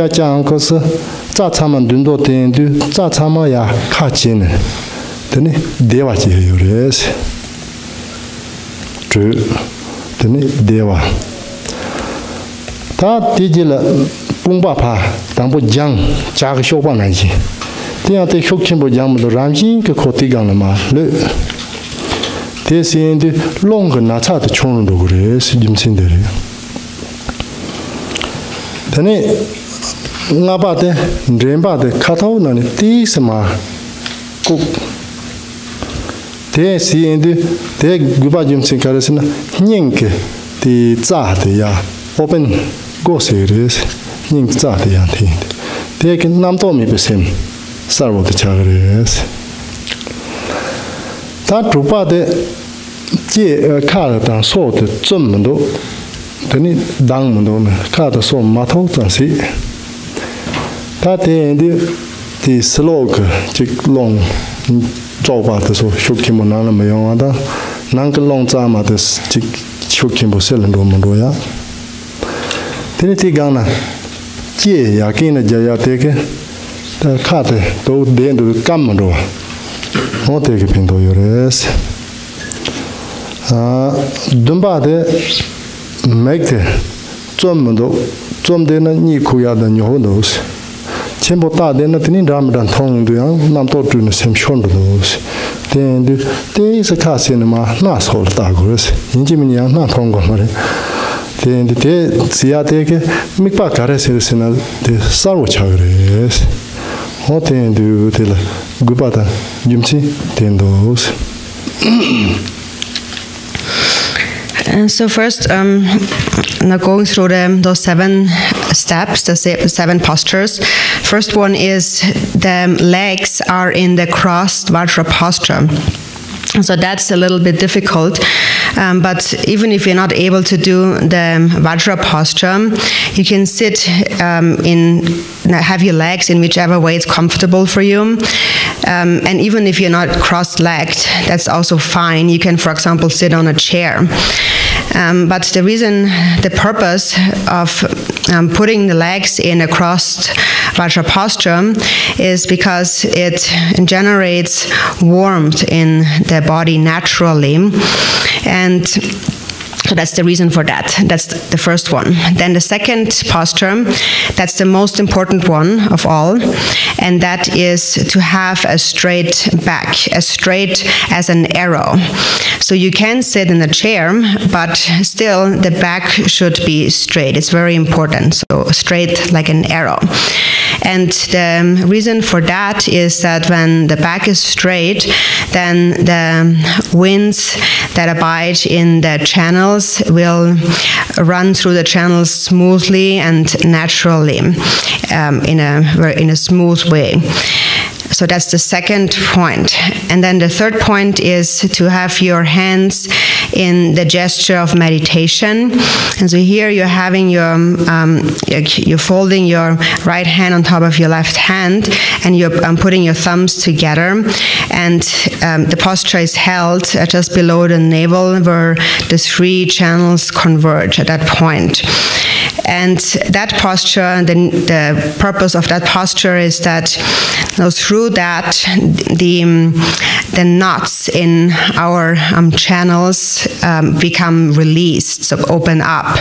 要讲个是早餐嘛，轮到点的早餐嘛呀，卡紧呢，等你电话就有的是，这等你电话，他提起了公爸爸，当不讲加个小帮来去，这样对学生不讲么都让心个课题讲了嘛，了，这些的弄个拿差的穷人都个的是怎么现的嘞？等你。我把的人把的卡头那里第什么谷，这些的这古巴就先开始呢，人个的炸的呀，我们过些日子人炸的呀听的，这个南多米不行，啥我都查个日子，他主把的这卡了当说的这么多，等你当么多呢，卡的说码头东西。他点的 slog 这龙做法的时候，学习么难了没有啊？他那个龙咋嘛的这学习不是很多么多呀？这里这个呢，这呀给人家要这个，他看的都点都干么多，我这个平头有的是啊，东巴的没的，专门都专门的那你苦呀的牛都是。全部大的那天你让不让通的呀？那多住那些村的都是，但的第一次开始的嘛，那时候大个是，人家们讲那通过嘛的，但的这只要这个没把干的事是那的少我吃的是，我但的对了，古巴的运气但都是。And so first, now going through those 7 steps, the 7 postures. First one is the legs are in the crossed Vajra posture. So that's a little bit difficult, but even if you're not able to do the Vajra posture, you can sit have your legs in whichever way it's comfortable for you. And even if you're not cross-legged, that's also fine. You can, for example, sit on a chair. But the purpose of putting the legs in a crossed Vajra posture is because it generates warmth in the body naturally. And so that's the reason for that. That's the first one. Then the second posture, that's the most important one of all, and that is to have a straight back, as straight as an arrow. So you can sit in a chair, but still the back should be straight. It's very important. So straight like an arrow. And the reason for that is that when the back is straight, then the winds that abide in the channels will run through the channels smoothly and naturally, in a smooth way. So that's the second point. And then the third point is to have your hands in the gesture of meditation. And so here you're having you're folding your right hand on top of your left hand, and you're putting your thumbs together. And the posture is held just below the navel, where the 3 channels converge at that point. And that posture, the purpose of that posture is that through that, the knots in our channels become released, so open up.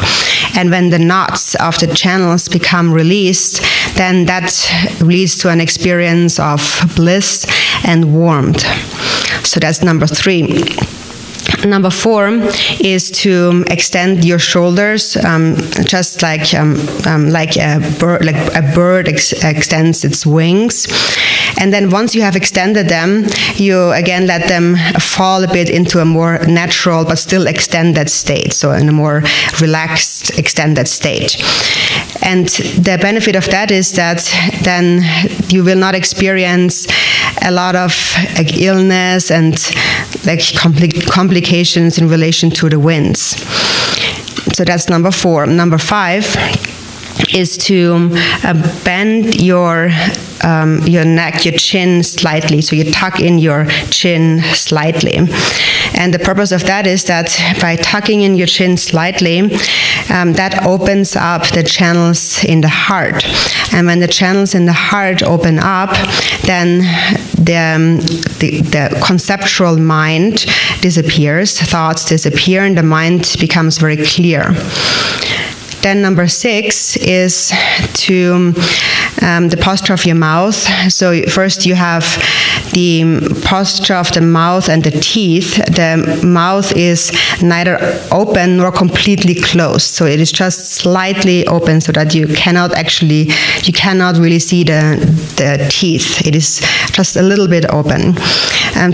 And when the knots of the channels become released, then that leads to an experience of bliss and warmth. So that's number 3. Number 4 is to extend your shoulders, just like a bird extends its wings. And then once you have extended them, you again let them fall a bit into a more natural but still extended state, so in a more relaxed, extended state. And the benefit of that is that then you will not experience a lot of illness and complications in relation to the winds. So that's number 4. Number 5 is to bend your your neck, your chin slightly. So you tuck in your chin slightly. And the purpose of that is that by tucking in your chin slightly, that opens up the channels in the heart. And when the channels in the heart open up, then the conceptual mind disappears, thoughts disappear, and the mind becomes very clear. Then number 6 is to the posture of your mouth. So first you have the posture of the mouth and the teeth. The mouth is neither open nor completely closed. So it is just slightly open so that you cannot really see the teeth. It is just a little bit open.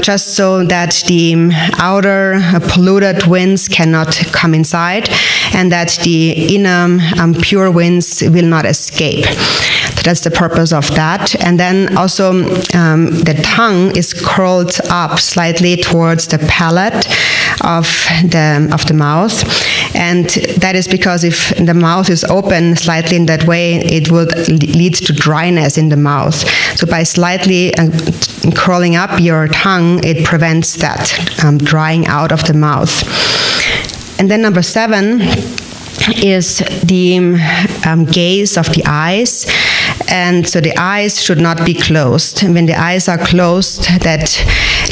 Just so that the outer polluted winds cannot come inside and that the inner pure winds will not escape. So that's the purpose of that. And then also the tongue is curled up slightly towards the palate of the mouth. And that is because if the mouth is open slightly in that way, it would lead to dryness in the mouth. So by slightly curling up your tongue, it prevents that drying out of the mouth. And then number 7 is the gaze of the eyes. And so the eyes should not be closed. And when the eyes are closed, that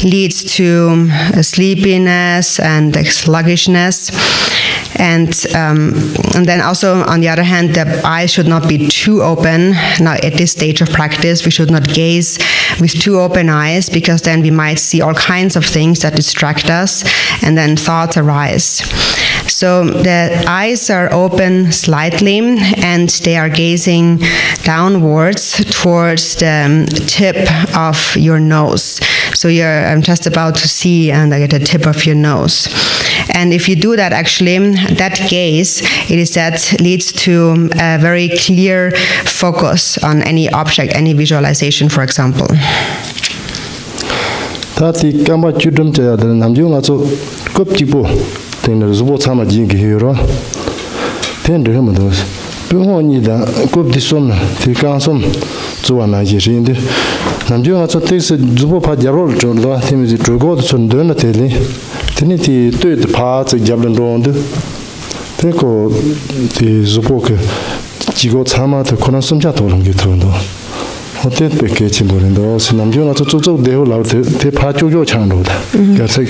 leads to sleepiness and sluggishness. And then also, on the other hand, the eyes should not be too open. Now, at this stage of practice, we should not gaze with too open eyes, because then we might see all kinds of things that distract us, and then thoughts arise. So the eyes are open slightly, and they are gazing downwards towards the tip of your nose. So you're just about to see the tip of your nose. And if you do that, actually, that gaze, it is that leads to a very clear focus on any object, any visualization, for example. Tati kamba chudum te adal namju nga so kop jibo teng na zubo chama ji gi hero ten de ma dos pu ho ni da kop di som ti kan som zuwa na ji rin de namju nga so te se zubo pa jarol jo do ti mi ji go de son de na te le teni ti tu de pa ze jablan ron de te ko ti zubo ke ji go chama te konan som ja to ron gi to do hotel package 모른다. 남주나 저쪽 대호 나올 때 파조조 창로다. 그래서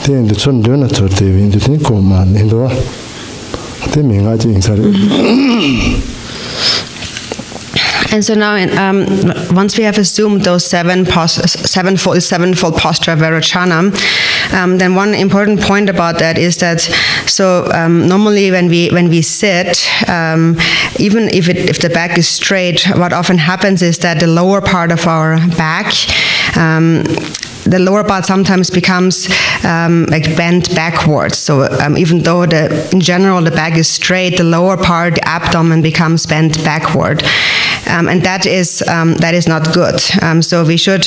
대인데 전전에 저때 인데 고만 인도. 대 명아지 인사를. And so now, once we have assumed those sevenfold posture of Vipashyana, then one important point about that is that normally when we sit, even if the back is straight, what often happens is that the lower part of our back. The lower part sometimes becomes bent backwards. So even though in general the back is straight, the lower part, the abdomen, becomes bent backward, and that is not good. So we should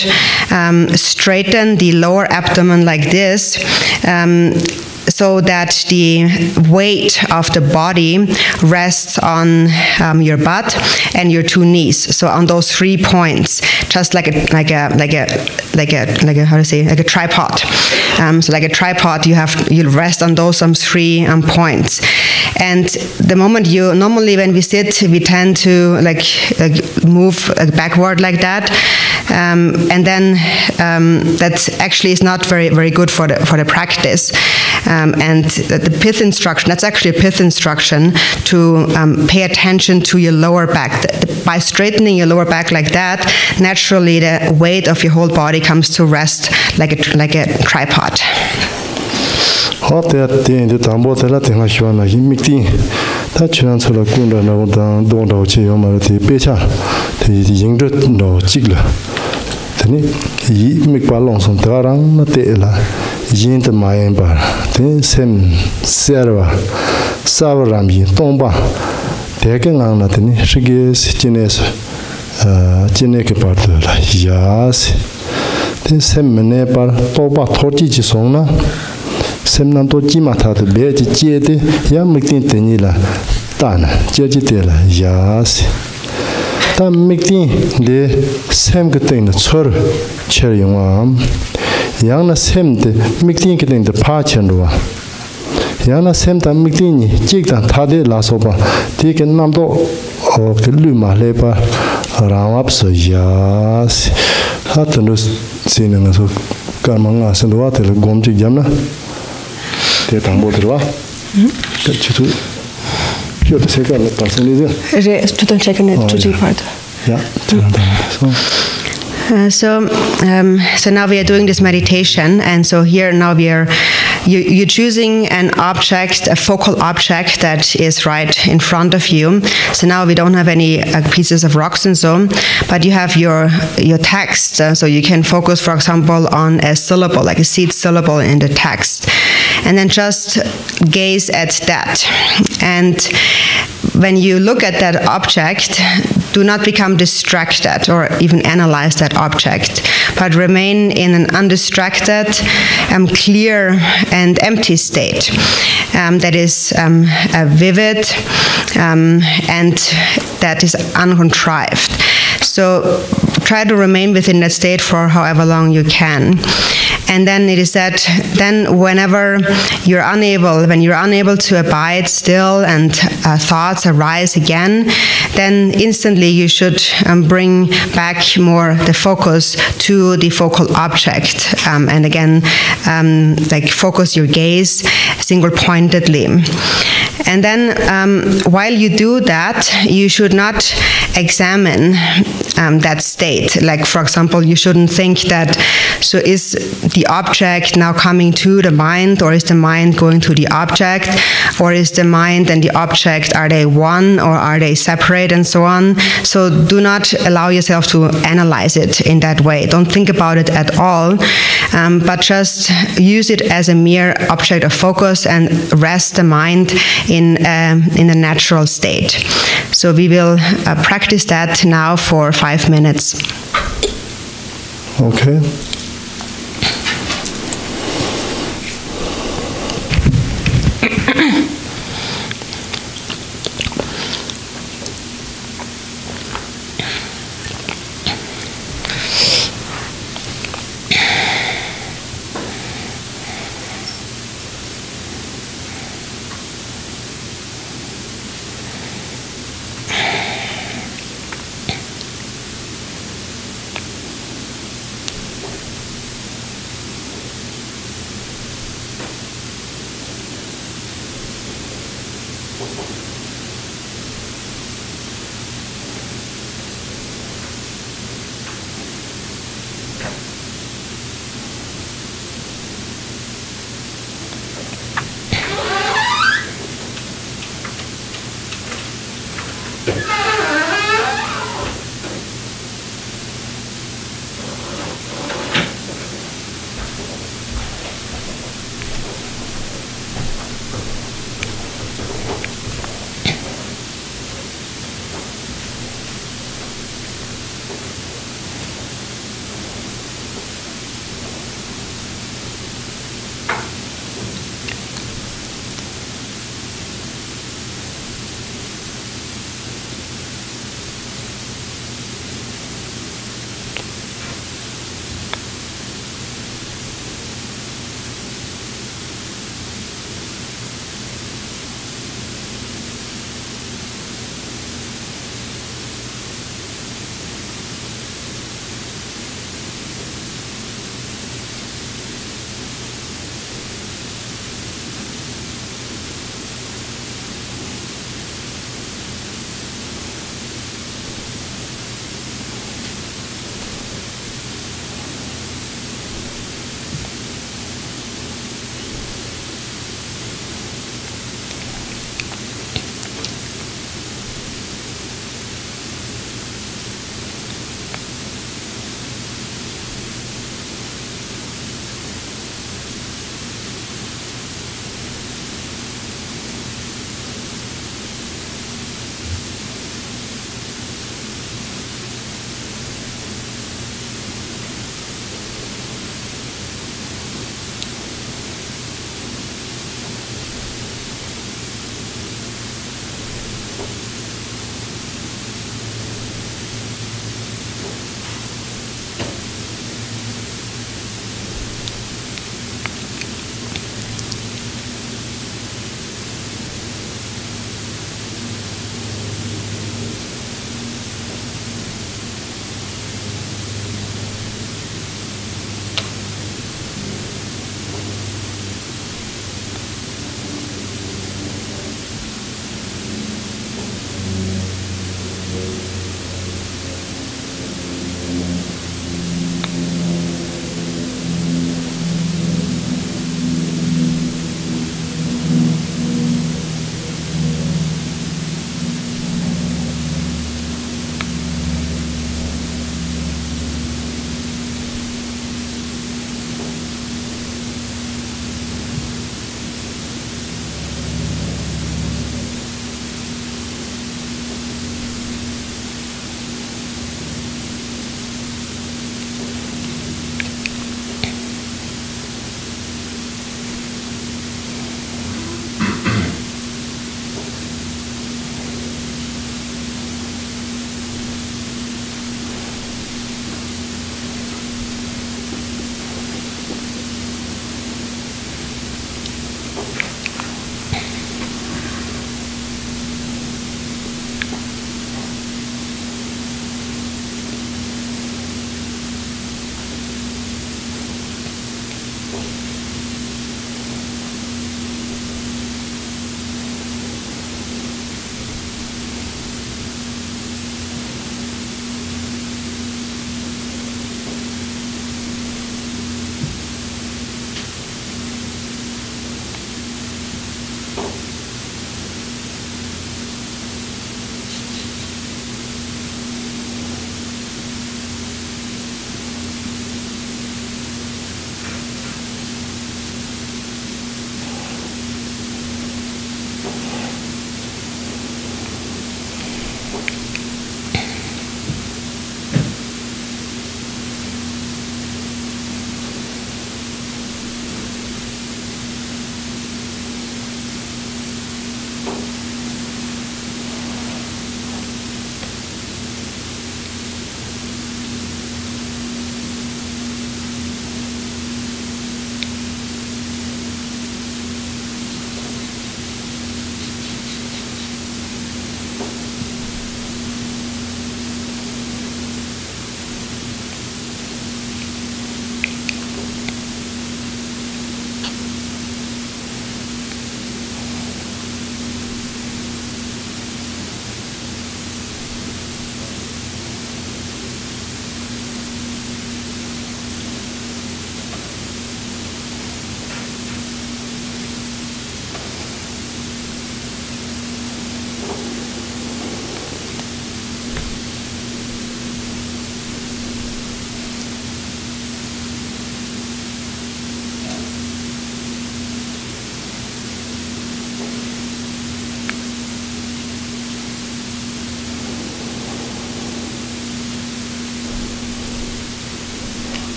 straighten the lower abdomen like this. So that the weight of the body rests on your butt and your 2 knees. So on those 3 points, just like a tripod. So like a tripod, you rest on those 3 points. And the moment normally when we sit, we tend to move backward like that. And then that actually is not very, very good for the practice. And the pith instruction, that's actually a pith instruction to pay attention to your lower back. By straightening your lower back like that, naturally the weight of your whole body comes to rest like a tripod. Yin de mayen bar, ten sem serva, savarambi, tomba, tegan na teni, shiges, chines, chineke part la, yas, ten sem mene bar, toba torti chisona, sem nan to jimata de beji jede, yam mitin tenila, tan, jeji de la, yas. ta mikti de sem getting the chur cher yong yang na sem de mikti getting the pa chen do yang na sem ta mikti ni jik ta tha de la so ba ti ke nam do o ke lu ma le ba ram up so ya ha tu no sin na so ka ma nga sen do wa te gom ji jam na te tang bo de wa ka chi tu pyo de se ka le pa sen ni Re tout un check in to G part. Yeah. So now we are doing this meditation, and so here now you're choosing an object, a focal object that is right in front of you. So now we don't have any pieces of rocks and so, but you have your text. So you can focus, for example, on a syllable, like a seed syllable in the text, and then just gaze at that. And when you look at that object, do not become distracted or even analyze that object, but remain in an undistracted, clear and empty state that is vivid and that is uncontrived. So try to remain within that state for however long you can. And then it is that then whenever when you're unable to abide still and thoughts arise again, then instantly you should bring back more the focus to the focal object. And again, like focus your gaze single-pointedly. And then while you do that, you should not examine that state. Like, for example, you shouldn't think that, so is the object now coming to the mind, or is the mind going to the object, or is the mind and the object, are they one or are they separate, and so on. So do not allow yourself to analyze it in that way. Don't think about it at all, but just use it as a mere object of focus and rest the mind in a natural state. So we will practice that now for 5 minutes. Okay.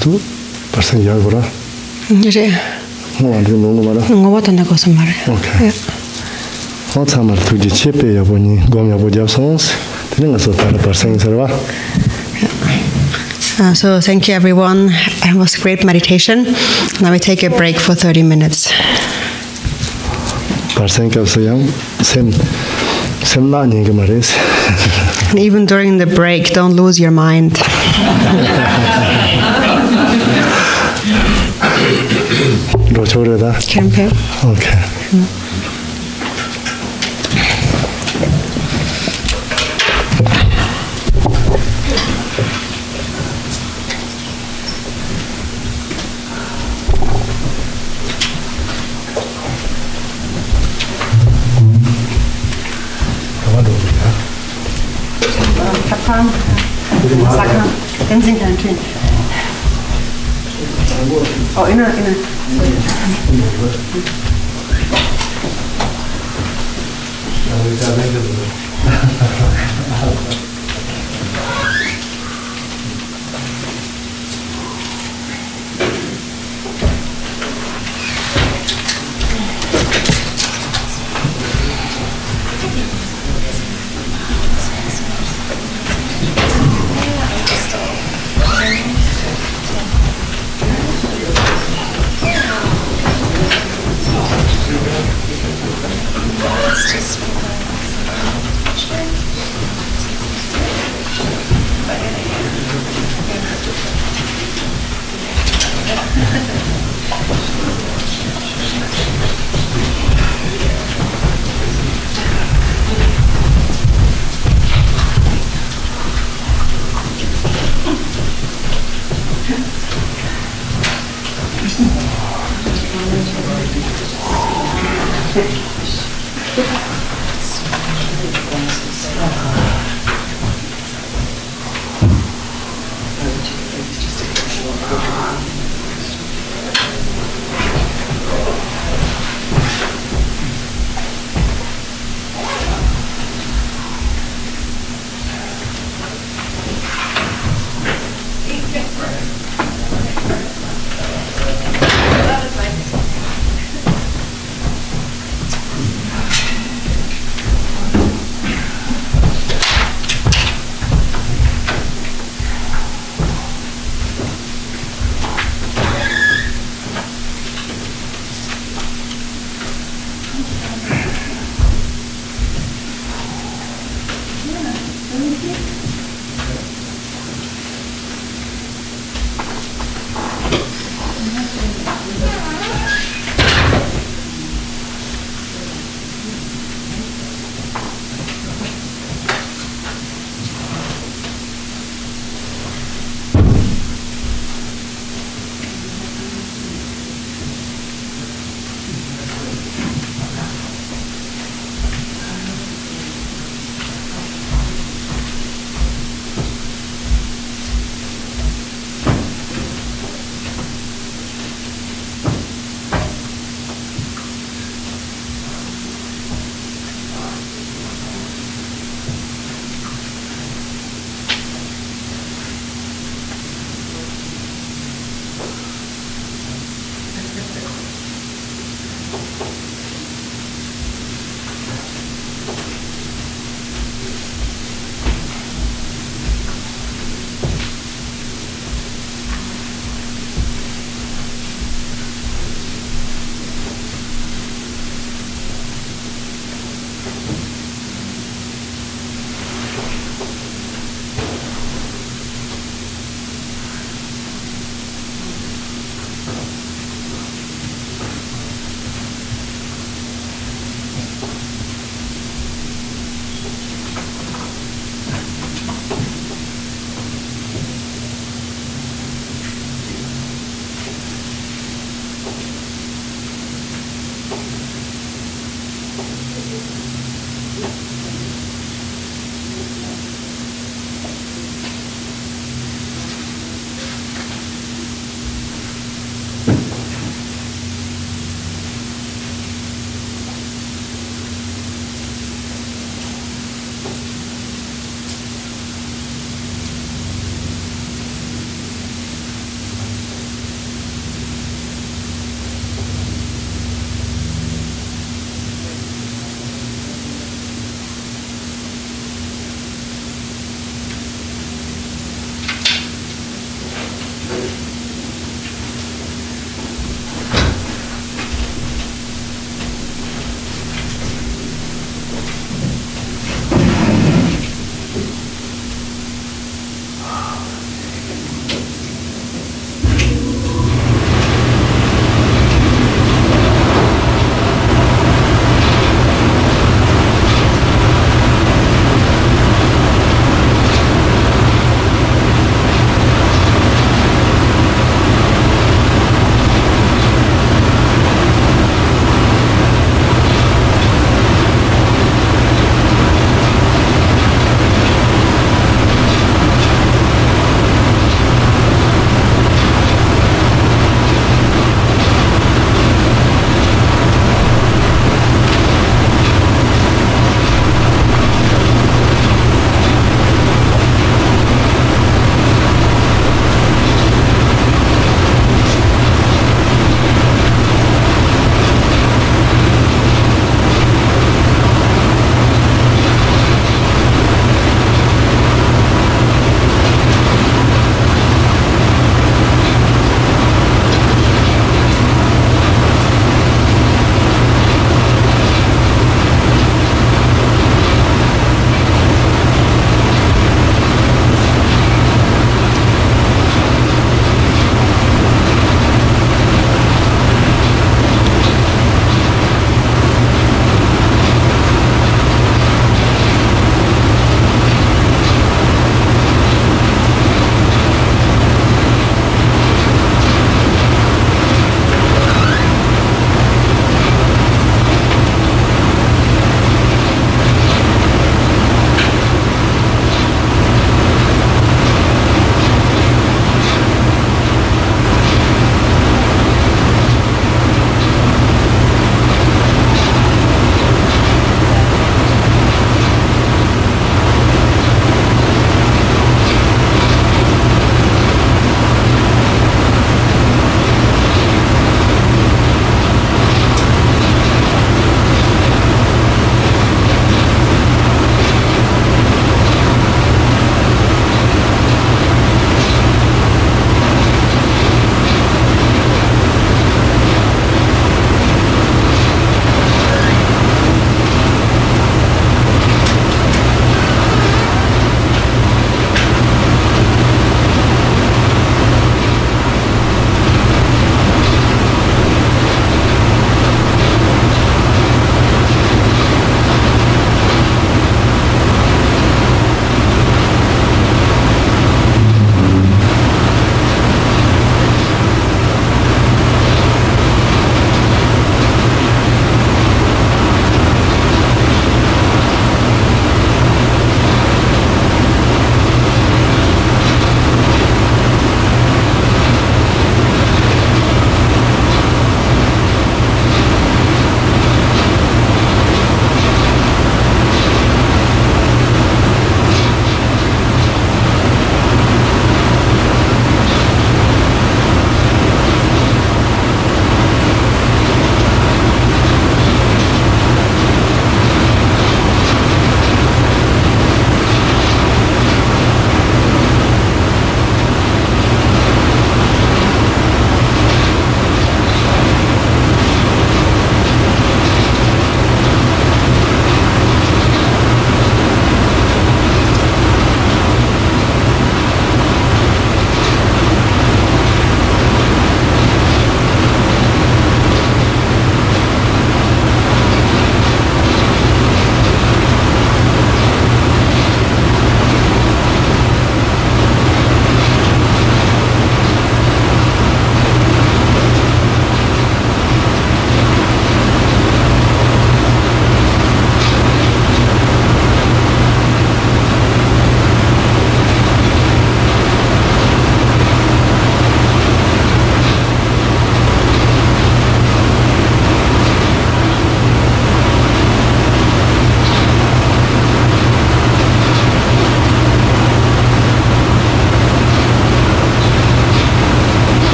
tu person ya gora. Jadi, Ngwa de no ngwa. ngapa tanda kau sembar? Okay. Ho tsamar tu ji chepe ya boni gom ya bodia sons. Tene ngaso tara person serva. So thank you everyone. It was a great meditation. Now we take a break for 30 minutes. Person ka sayang sem na ni gemares. And even during the break, don't lose your mind. Lo chore da. Campaign. Okay. Oh, in a.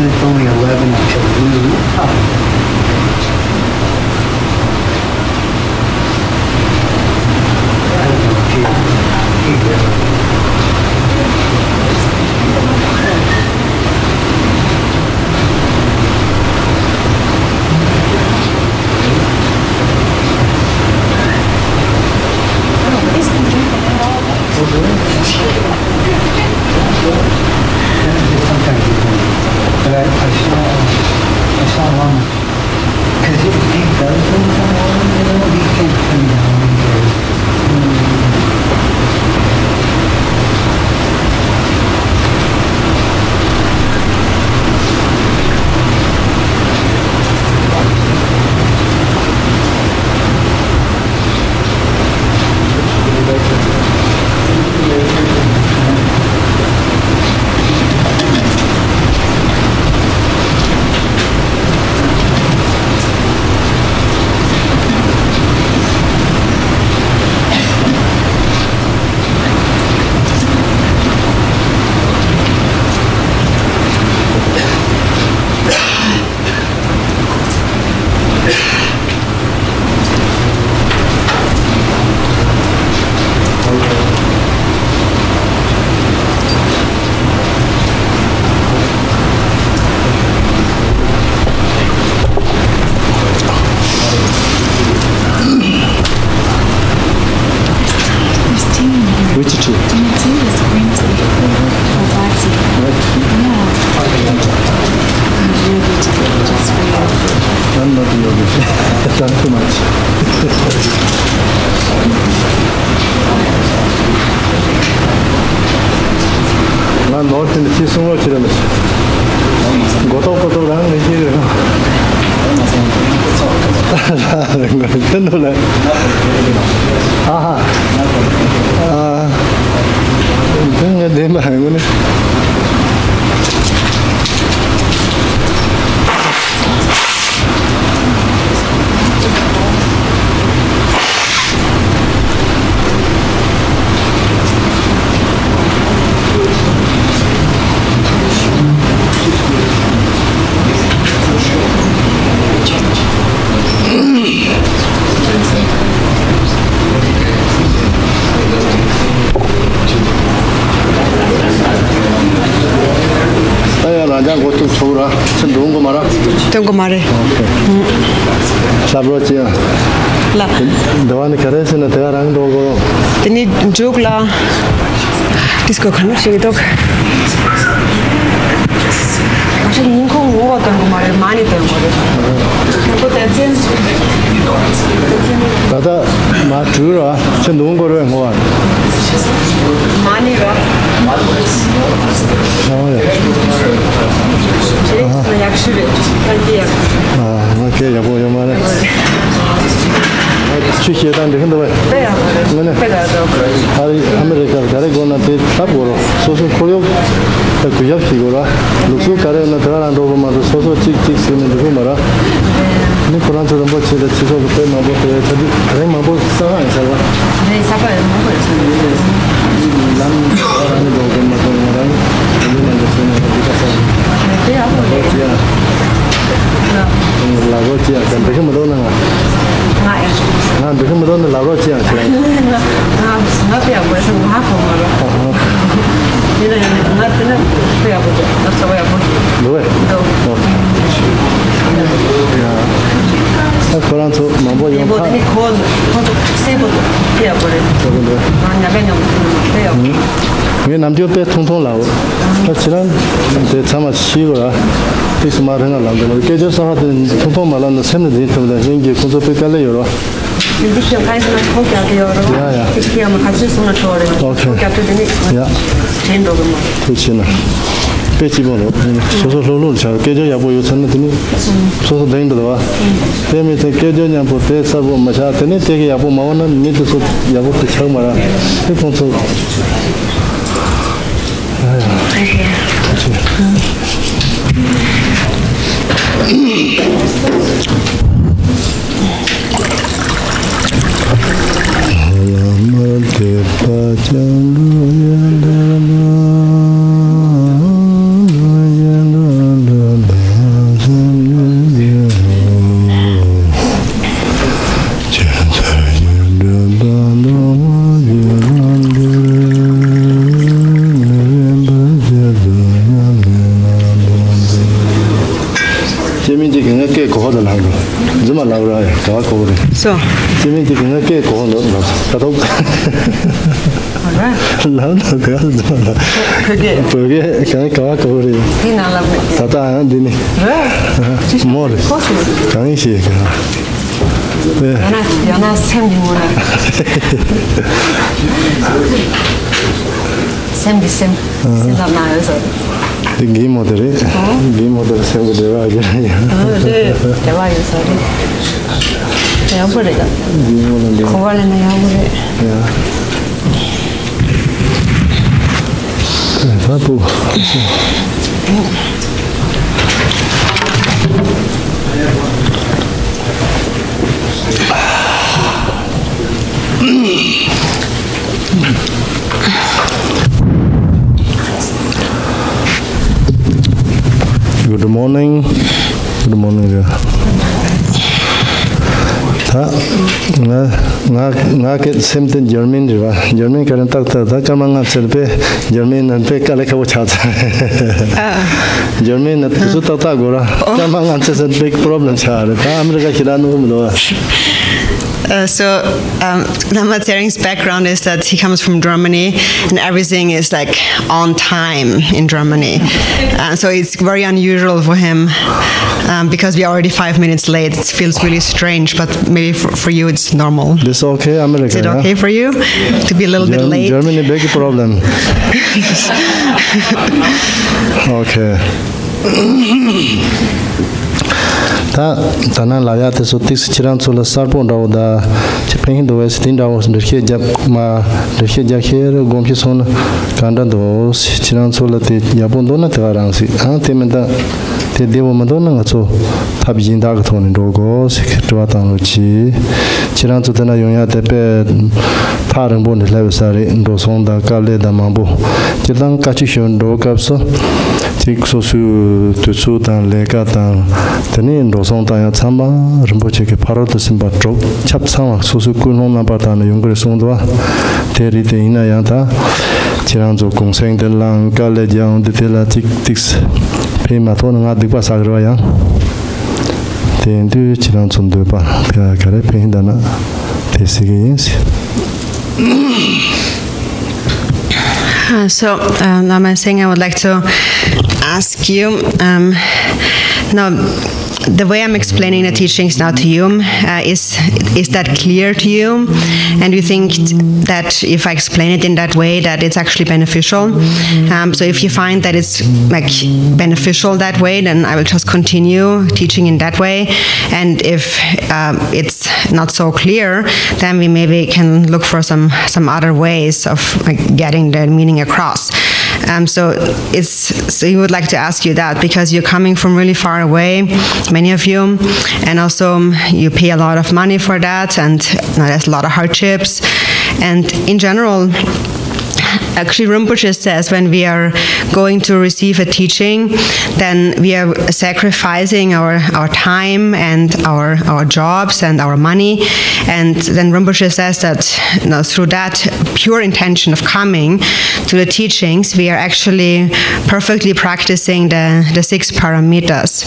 it's only 11 until noon. I don't know if he really. Sometimes you can, but I saw one, because he does things on one, he can't come down here. Which tea? Tea is green tea or black tea. Yeah. Yogi tea, just for you. I'm not yogi. Done too much. 난 너한테 티 숨을 지르면서 고독고독한 얘기를 하는 걸 끊을래. 아하. 그냥 내 말고는. 나장 고통 좋으라. 참 좋은 거 말아. Don't go marry. sabrotia. La. Dawan karesena tegarang dogo. Tini jugla. Disco kan sig dog. Masih ningkong wo don't go marry mani don't go. Ko tension. 나다 마 주라. 참 좋은 거를 뭐. Mani ga. Jak żywy, tak 오케이, 여보, 요만해. 취시에다는데 흔들어. Peja, peja dobro. 아리 아메리카 가래고나한테 답으로 소소 코력 그 옆시고라. 루수 가래나 들어가는 도구만도 소소 찍찍 쓰는 거 말아. 네 코란처럼 뭐 치다 치소도 빼만 보고 저기 가래만 보고 싸한 살아. 네, 사과를 먹고 있어요. 남 사람이 도구만 보는 우리만 쓰는 거니까. 네, 하고 라고지야. 근데 그 뭐는 난 그 뭐는 라고지야. 나 빼야 뭐해서 뭐 하고 말아. 얘는 나 때는 빼야 보죠. 나 저거야 보죠. 왜? 야. 그런서 뭐 이 모델이 건 세보도 빼야 버려. 만약에 빼요. 왜 남자 빼 통통 나오. 지난 대참아 시고라. 그래서 말하는 남자는 깨져서 하던 통통 말하는 샘는 때문에 생기 공소 빼깔래 열어. 이렇게 가이스나 거기 하게요. 야야. 이렇게 하면 같이 손을 줘래. 거기 앞에 되니. 야. 젠도가 뭐. 그렇지나. 빼지보로. 소소로로 잘 깨져 야보 요천은 되니. 소소 댕도 와. 때문에 깨져냐 보때 사고 마샤 때문에 되게 야보 마오는 밑에서 야보 때 처음 말아. 그 공소. Lama cái cái cổ đó là rất là lâu rồi có cổ đấy So. chỉ mình chỉ cái cổ đó là ta đâu lớn rồi cái đó bởi cái có cổ đấy ta ta đi nè mua đấy cái gì cái Yana xem đi mua này. Xem làm nào rồi. Thì nghĩ một đấy, nghĩ một đấy xem cái đấy vào cái này. Cái vào cái sao đi. Cái áo bự đấy. Nghĩ một lần. Không phải là này áo bự đấy. Cái phát bù. Good morning. Good morning. Nga ke semten German riwa. German karan tak ta kama nga selpe German nan pe kale ka ucha. German na tu ta gora. Kama nga sen big problem cha. Ta America khilanu mlo. So Lama Tsering's background is that he comes from Germany and everything is like on time in Germany. So it's very unusual for him because we are already 5 minutes late. It feels really strange, but maybe for you it's normal. This okay, America? Is it okay for you to be a little bit late? Germany big problem. Okay. Ta na la ya te so tis chiran so la sar pon raw da che peng do es tin raw de khe jap ma de khe ja khe gom chi son kan da do chiran so la te ya pon do na ta rang si ha te men da te dewo ma do na nga so ta bi jin da ga thon do go se khe twa ta lo chi chiran so ta na yong ya te pe pha rang bon de la sa re do son da ka le da ma bo chi dang ka chi shon do ka so Tik so su tu su tan le ka tan tani ndo song ta ya chamba rimpoche ke pharo to simba drop chap sang so su ku no na pa ta na yong gre song do te ri te ina ya ta chirang zo kong seng de lang ka le jang de te la tik tik pe ma tho nga dik pa sa ro ya te ndu chirang chon do pa ka re pe da na te si ge yin si. So, Lama Tsering, I would like to ask you, now, the way I'm explaining the teachings now to you, is that clear to you? And you think that if I explain it in that way, that it's actually beneficial? So if you find that it's like beneficial that way, then I will just continue teaching in that way. And if it's not so clear, then we maybe can look for some other ways of like getting the meaning across. So you would like to ask you that because you're coming from really far away, many of you, and also you pay a lot of money for that, and there's a lot of hardships, and in general. Actually, Rinpoche says when we are going to receive a teaching, then we are sacrificing our time and our jobs and our money. And then Rinpoche says that through that pure intention of coming to the teachings, we are actually perfectly practicing the 6 paramitas.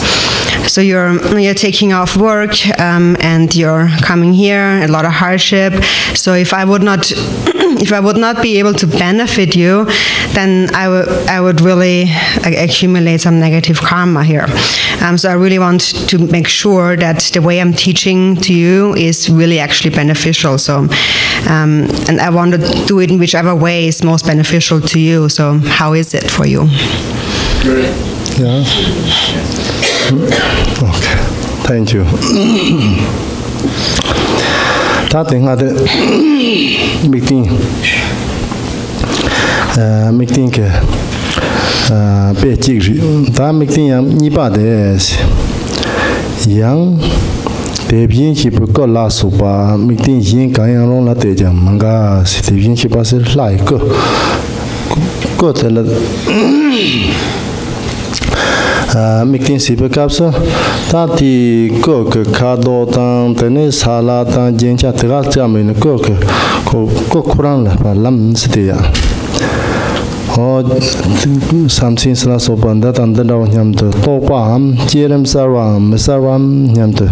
So you're taking off work and you're coming here, a lot of hardship. So if I would not be able to benefit you, then I would really accumulate some negative karma here. So I really want to make sure that the way I'm teaching to you is really actually beneficial. So, and I want to do it in whichever way is most beneficial to you. So how is it for you? Yeah. Okay. Thank you. Ta ting ade meeting ke pe chi ta meeting yang ni ba de yang de bien chi bu ko la su ba meeting yin ka yang long la de jang manga si de bien chi ba se lai ko de la meeting si pe kap so ta ti ko ke ka do tang te ne sala tang jin cha te ga cha me ne ko ke ko kurang la pa lam si de ya something so ban that and then nyam to topa jerem sarwam misarwam nyam to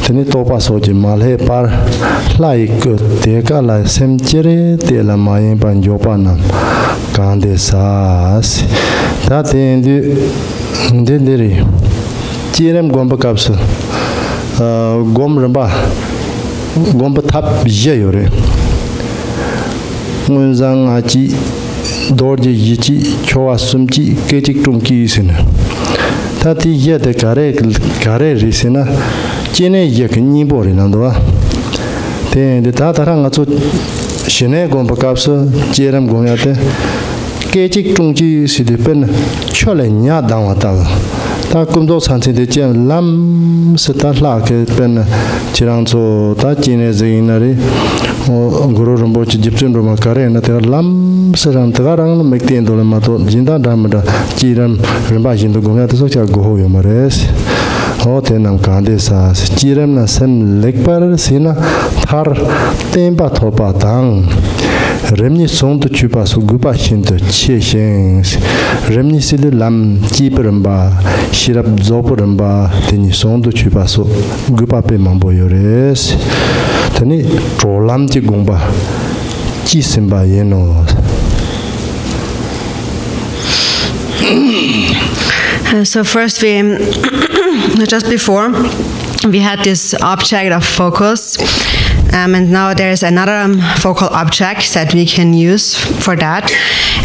teni topa so ji malhe par lai ko te ka la sem chere te la mayin ban jopa nam kande sas ta ten de deri jerem gomba kapsu gom ramba gomba thap je yore munzang achi dorje yichi chowa sumchi kechik tumki isina tati ye de kare risina chene ye kni bori nandwa te de tataranga chu shine gomba kapsa jerem gomyate kechik tumchi sidipen chole nya dangwa ta ta kumdo santi de chen lam seta la ke pen chirang cho ta chine zeinari guru rambochi jipchen roma kare na te lam serang tagarang mekten dole ma to jinda damada chiram rimba jindu gomya to socha go yo mares ho te nam kande sa chiram na sem lekpar sina thar tempa thopa tang remni song to chupa su gupa shin to che shen remni sil lam chi peramba shirap zoporamba teni song to chupa su gupa pe mambo yores tani trolam chi gumba chi simba yeno. So first we just before we had this object of focus, and now there is another focal object that we can use for that,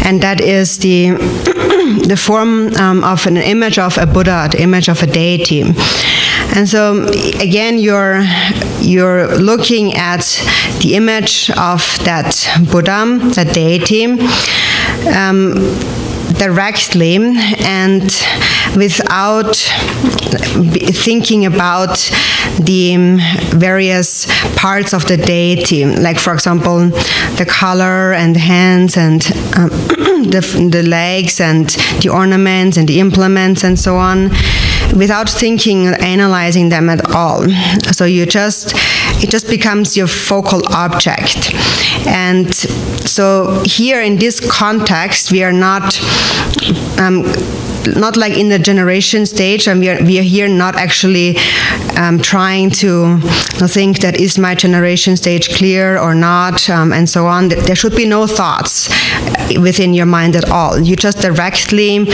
and that is the form of an image of a Buddha, the image of a deity. And so again, you're looking at the image of that Buddha, that deity, directly and without thinking about the various parts of the deity, like for example the color and the hands and the legs and the ornaments and the implements and so on, without thinking or analyzing them at all. So it just becomes your focal object. And so here in this context, we are not like in the generation stage, and we are here not actually trying to think that is my generation stage clear or not, and so on. There should be no thoughts within your mind at all. You just directly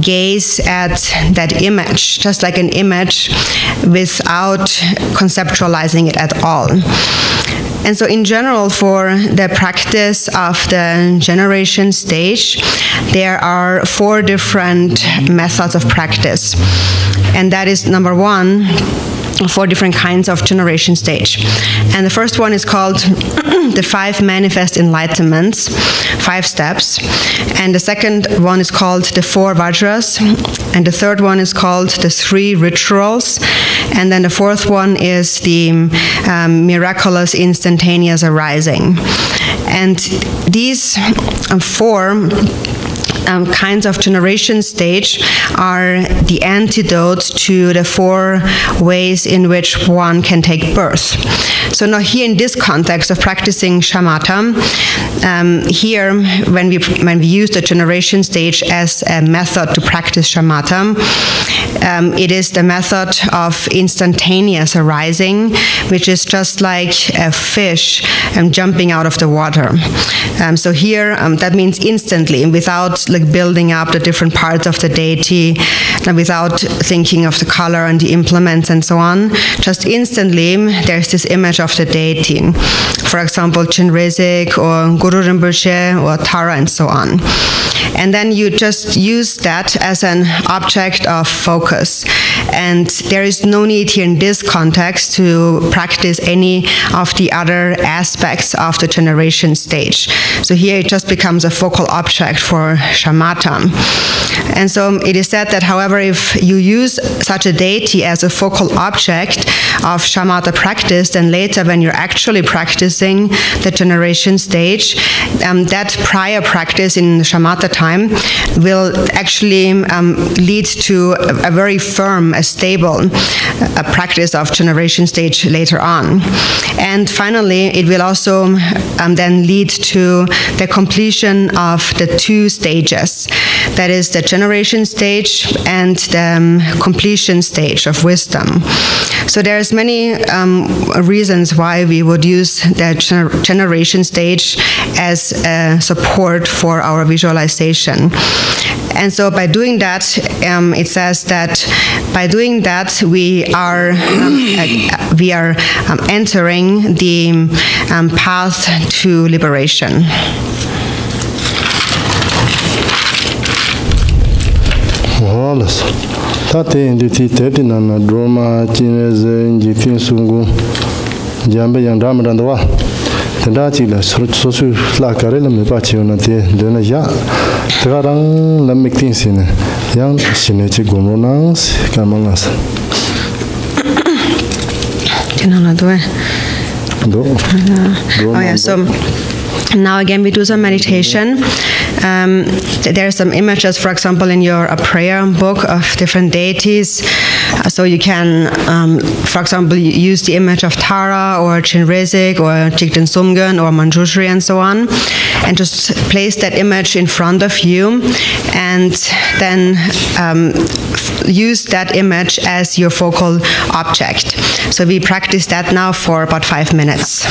gaze at that image, just like an image, without conceptualizing it at all. And so in general, for the practice of the generation stage, there are 4 different methods of practice. And that is, number 1, 4 different kinds of generation stage. And the first one is called the 5 manifest enlightenments, 5 steps. And the second one is called the 4 vajras. And the third one is called the 3 rituals. And then the fourth one is the miraculous instantaneous arising. And these 4 kinds of generation stage are the antidote to the 4 ways in which one can take birth. So now here in this context of practicing shamata, here when we use the generation stage as a method to practice shamata, it is the method of instantaneous arising, which is just like a fish jumping out of the water. So here that means instantly, without building up the different parts of the deity, without thinking of the color and the implements and so on. Just instantly, there's this image of the deity. For example, Chinrizik or Guru Rinpoche or Tara and so on. And then you just use that as an object of focus. And there is no need here in this context to practice any of the other aspects of the generation stage. So here it just becomes a focal object for shamata. And so it is said that, however, if you use such a deity as a focal object of shamatha practice, then later when you're actually practicing the generation stage, that prior practice in shamatha time will actually lead to a very firm a stable practice of generation stage later on. And finally, it will also then lead to the completion of the 2 stages. That is the generation stage and the completion stage of wisdom. So there's many reasons why we would use the generation stage as a support for our visualization. And so by doing that, it says that by doing that, we are entering the path to liberation. Wallace. Tate inditi tete na droma chinese njitin sungu jambe yang ramadandwa. Tenda chila sosu la karela me pa chiona te dena ya. Tarang la mektin sine. Yang sine chi gomronans kamangas. Oh yeah, so now again we do some meditation. There are some images, for example, in your prayer book of different deities. So you can, for example, use the image of Tara or Chinresik or Jigten Sumgun or Manjushri and so on, and just place that image in front of you, and then use that image as your focal object. So we practice that now for about 5 minutes.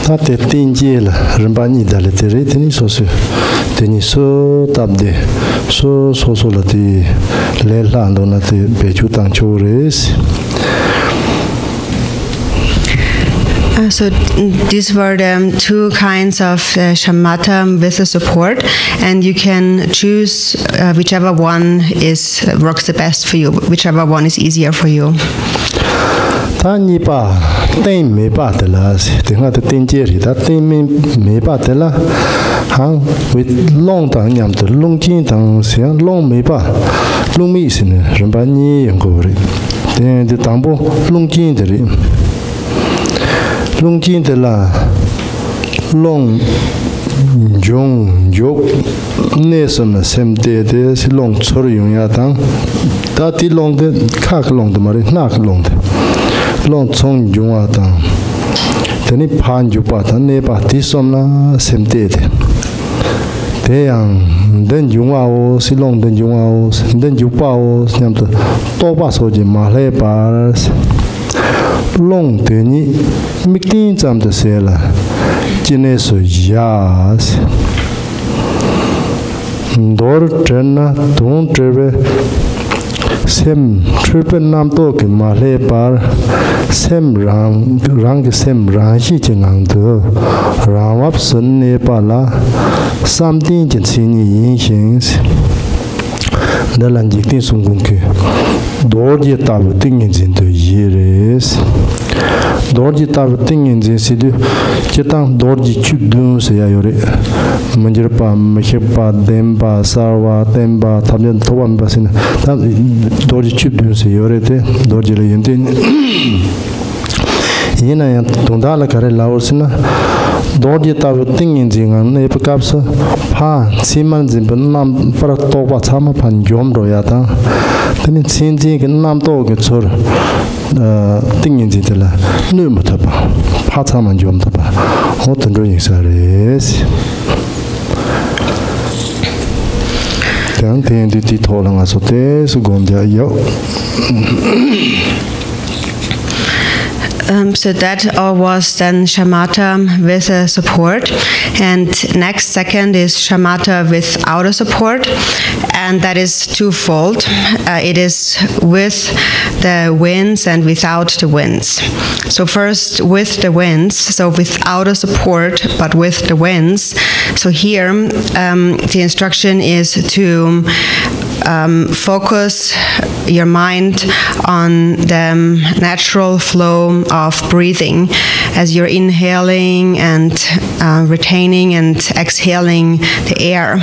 Ta te tinje la rimba ni dale te re teni so su teni so tabde so la ti le la ndo na te beju tang cho res. So these were the two kinds of shamata with the support, and you can choose whichever one works the best for you, whichever one is easier for you. Ta ni pa ten me pa de la te nga te ten je ri ta ten me pa de la hang with long tang nyam de long jin tang xiang long me pa long mi sin ren ba ni yang go ri ten de tang bo long jin de ri long jin de la long jong yok ne sam sem de si long chor yung ya tang ta ti long de kha long de ma ri na long de long chong yung a tang teni pan ju pa ta ne pa ti som na sem de te yang den yung a o si long den yung a o den ju pa o nyam to pa so ji ma le pa long te ni mi tin cham de se la ji ne so ya dor chen na dong trebe sem triple nam to ke ma le par sem rang ke sem ra hi cheng ang de ram ap sun ne pa la sam tin chen sin ni yin xin da lan ji tin sung gung ke dor ji ta bu ting yin jin de yi res dor ji ta bu ting yin jin si de che tang dor ji chu du se ya yo re manjir pa mhe pa dem pa sarwa tem pa thamyen thowam pa sin ta dor ji chu du se yo re te dor ji le yin tin yin na ya tung da la kare la or sin na dor ji ta bu ting yin jin an ne pa kap sa pha siman jin ban nam par to pa chama phan jom ro ya ta tani chin ji ke nam to ke chor ting yin ji de la nu mo ta pa pha chama jom ta pa ho tun ro yin sa res tang ten di ti to lang a so te su gom dia yo. So that all was then shamata with a support, and next second is shamata without a support, and that is twofold. It is with the winds and without the winds. So first with the winds, so without a support but with the winds. So here the instruction is to focus your mind on the natural flow of breathing as you're inhaling and retaining and exhaling the air.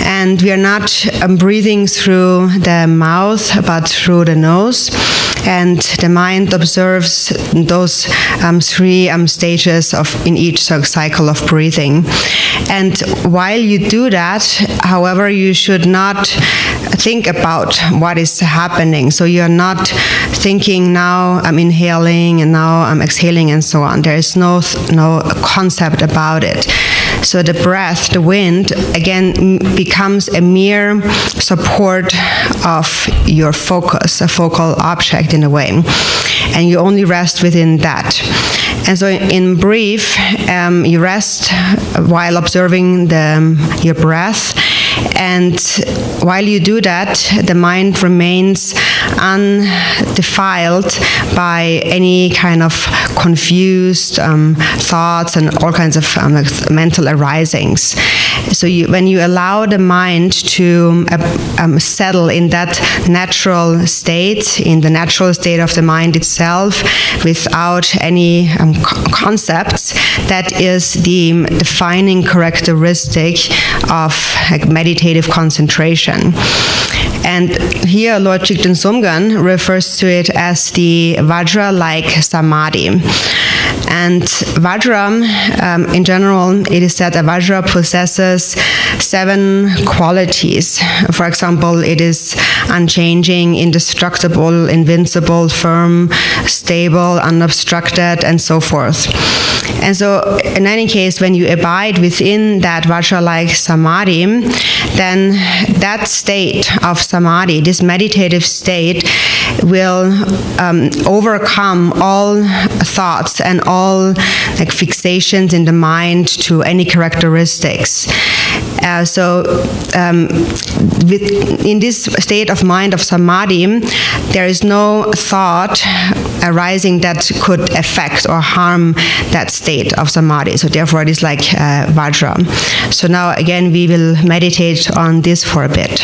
And we are not breathing through the mouth but through the nose. And the mind observes those three stages in each cycle of breathing. And while you do that, however, you should not think about what is happening. So you're not thinking, now I'm inhaling and now I'm exhaling and so on. There is no concept about it. So the breath, the wind, again becomes a mere support of your focus, a focal object in a way. And you only rest within that. And so in brief, you rest while observing your breath. And while you do that, the mind remains undefiled by any kind of confused thoughts and all kinds of mental arisings. So when you allow the mind to settle in that natural state, in the natural state of the mind itself, without any concepts, that is the defining characteristic of meditative concentration. And here Lord Jigten Somgan refers to it as the Vajra-like samadhi. And Vajra, in general, it is said that Vajra possesses 7 qualities. For example, it is unchanging, indestructible, invincible, firm, stable, unobstructed, and so forth. And so, in any case, when you abide within that Vajra-like samadhi, then that state of samadhi, this meditative state, will overcome all thoughts and all like fixations in the mind to any characteristics. In this state of mind of samadhi, there is no thought arising that could affect or harm that state of samadhi. So therefore, it is like Vajra. So now again, we will meditate on this for a bit.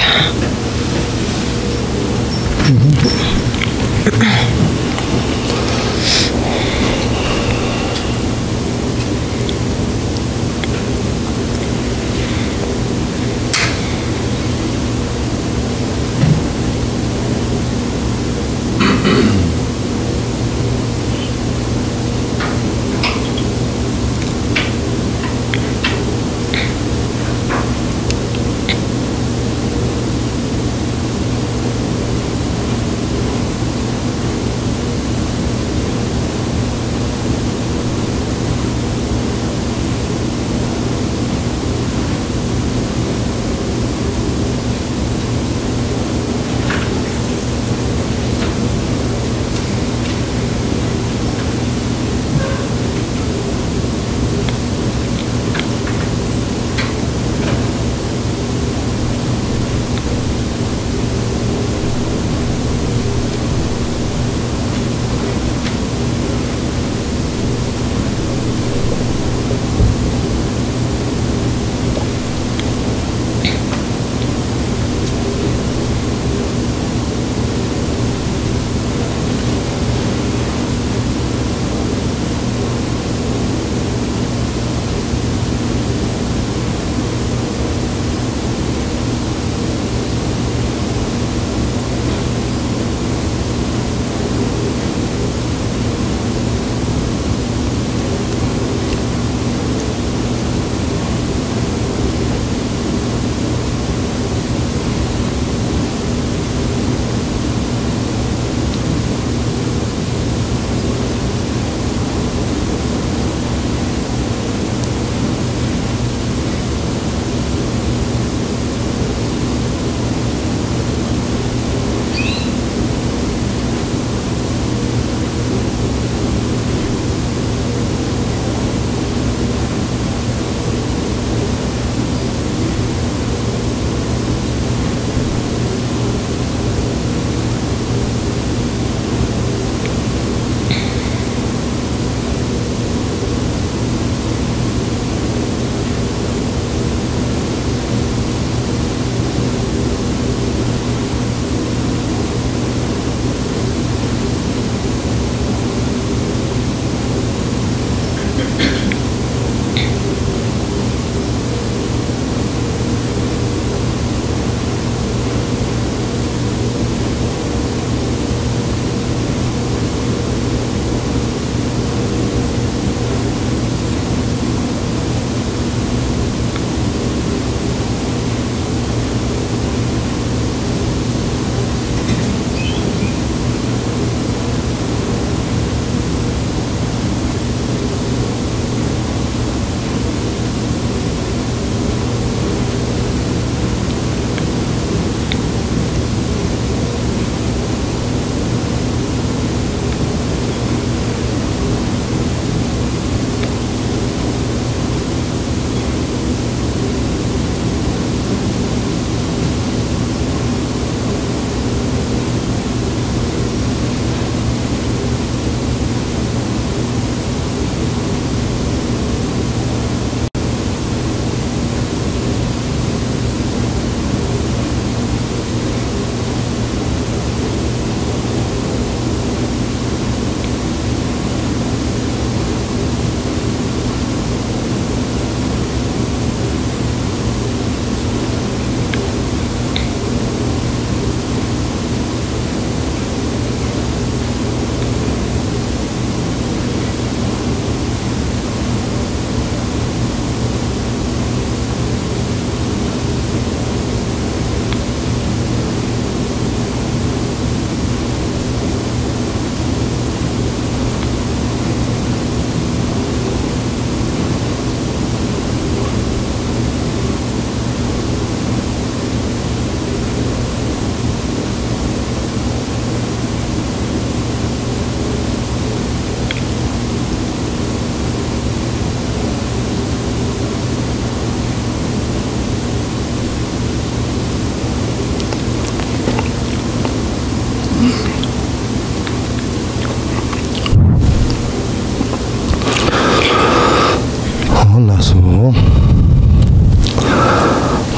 là số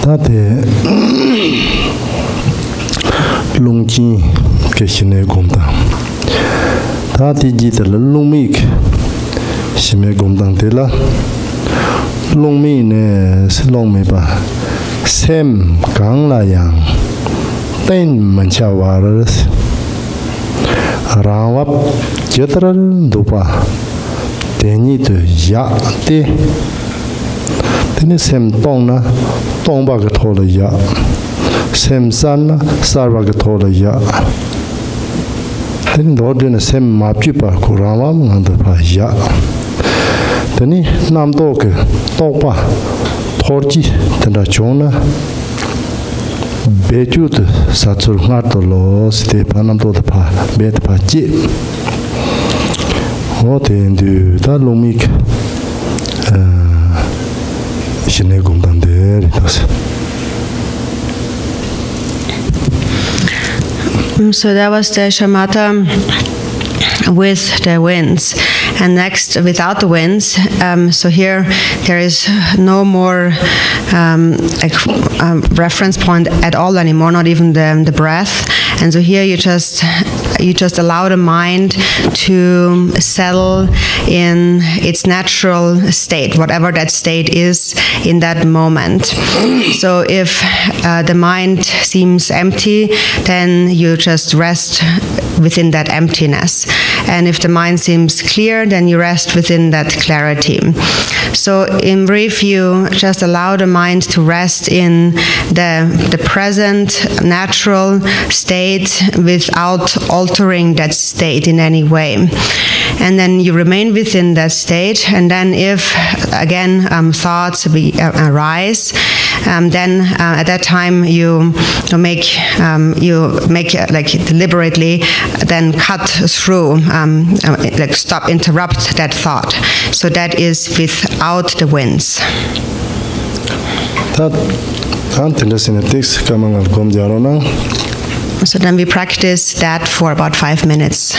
ta thế lung chi cái gì này cũng ta ta thì chỉ là lung mi gì này cũng tăng thế là lung mi này sẽ lung mi ba xem càng là yang tên mình chào vào rồi rawap jetral dupa teni tu ya te teni sem tong na tong ba ga thola ya sem san na sar ba ga thola ya teni do de sem ma pi pa ko rawa ngang da pa ya teni nam to ke to pa thorji tena chona beju tu satsur ngar to lo ste panam to pa bet pa ji ho ten du ta lomik shine gum dan de ritos. So that was the shamata with the winds. And next, without the winds, so here there is no more reference point at all anymore, not even the breath. And so here you just allow the mind to settle in its natural state, whatever that state is in that moment. So if the mind seems empty, then you just rest within that emptiness. And if the mind seems clear, then you rest within that clarity. So in brief, you just allow the mind to rest in the present natural state without altering that state in any way. And then you remain within that state. And then if, again, thoughts arise, then at that time you make like deliberately then cut through, like stop, interrupt that thought. So that is without the winds. So then we practice that for about 5 minutes.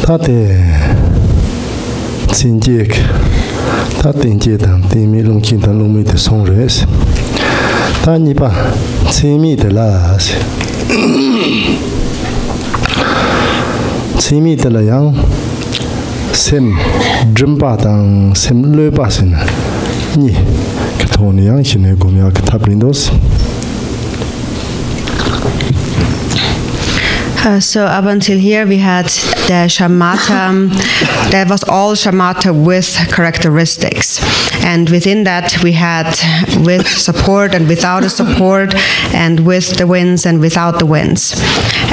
Tate Sinjik, Tatinji dan Timi Lungkin dan Lumi de Songres, Tanipa, Simi de Las, Simi de la Yang, Sem Jumba dan Sem Lebasin, Ni, Katonian, Shinegumia Katabrindos. So up until here we had the shamata, that was all shamata with characteristics. And within that we had with support and without a support, and with the winds and without the winds.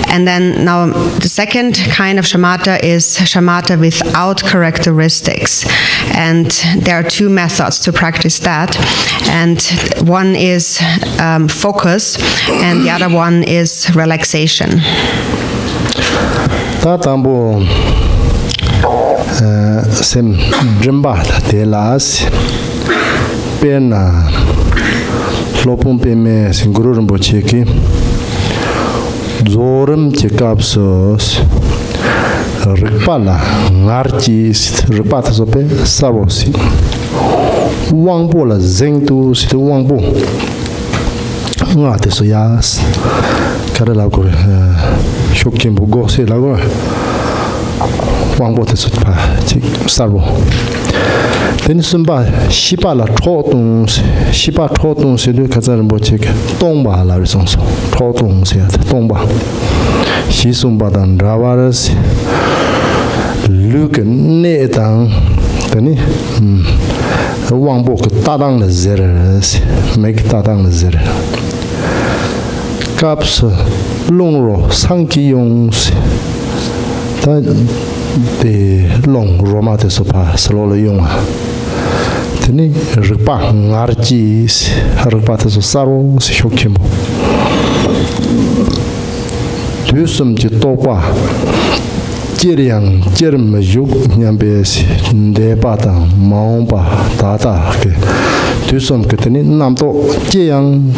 And then now the second kind of shamata is shamata without characteristics. And there are two methods to practice that. And one is focus, and the other one is relaxation. Tatambo Sem Jimba de las Pena Lopum Peme Singurun Bocheki Zorum Chekapsos Ripala Narchis Ripatasope Sabosi Wangbo la Zengtu Sit Wangbo Ngate Soyas Karalago Shokimbo Gose Lago Wangbo Tespa Sabo. Then Sumba Shipa la Trotung Shipa Trotung Sidu Kazan Bochek Tomba la Resonso Trotung Set Tomba Shisumba dan Ravaras Luke Netang Tani Wangbo Tadang the Zeres make Tadang the Zer Caps Longro Sanki Yongs the long romate sopa slowly young. Tini Ripa Nargis Ripatas Saro Shokimbo. Tusum Jitopa Jiriang Jermajuk Nyambes Debata Maumba Tata Tusum Katini Namto Jiang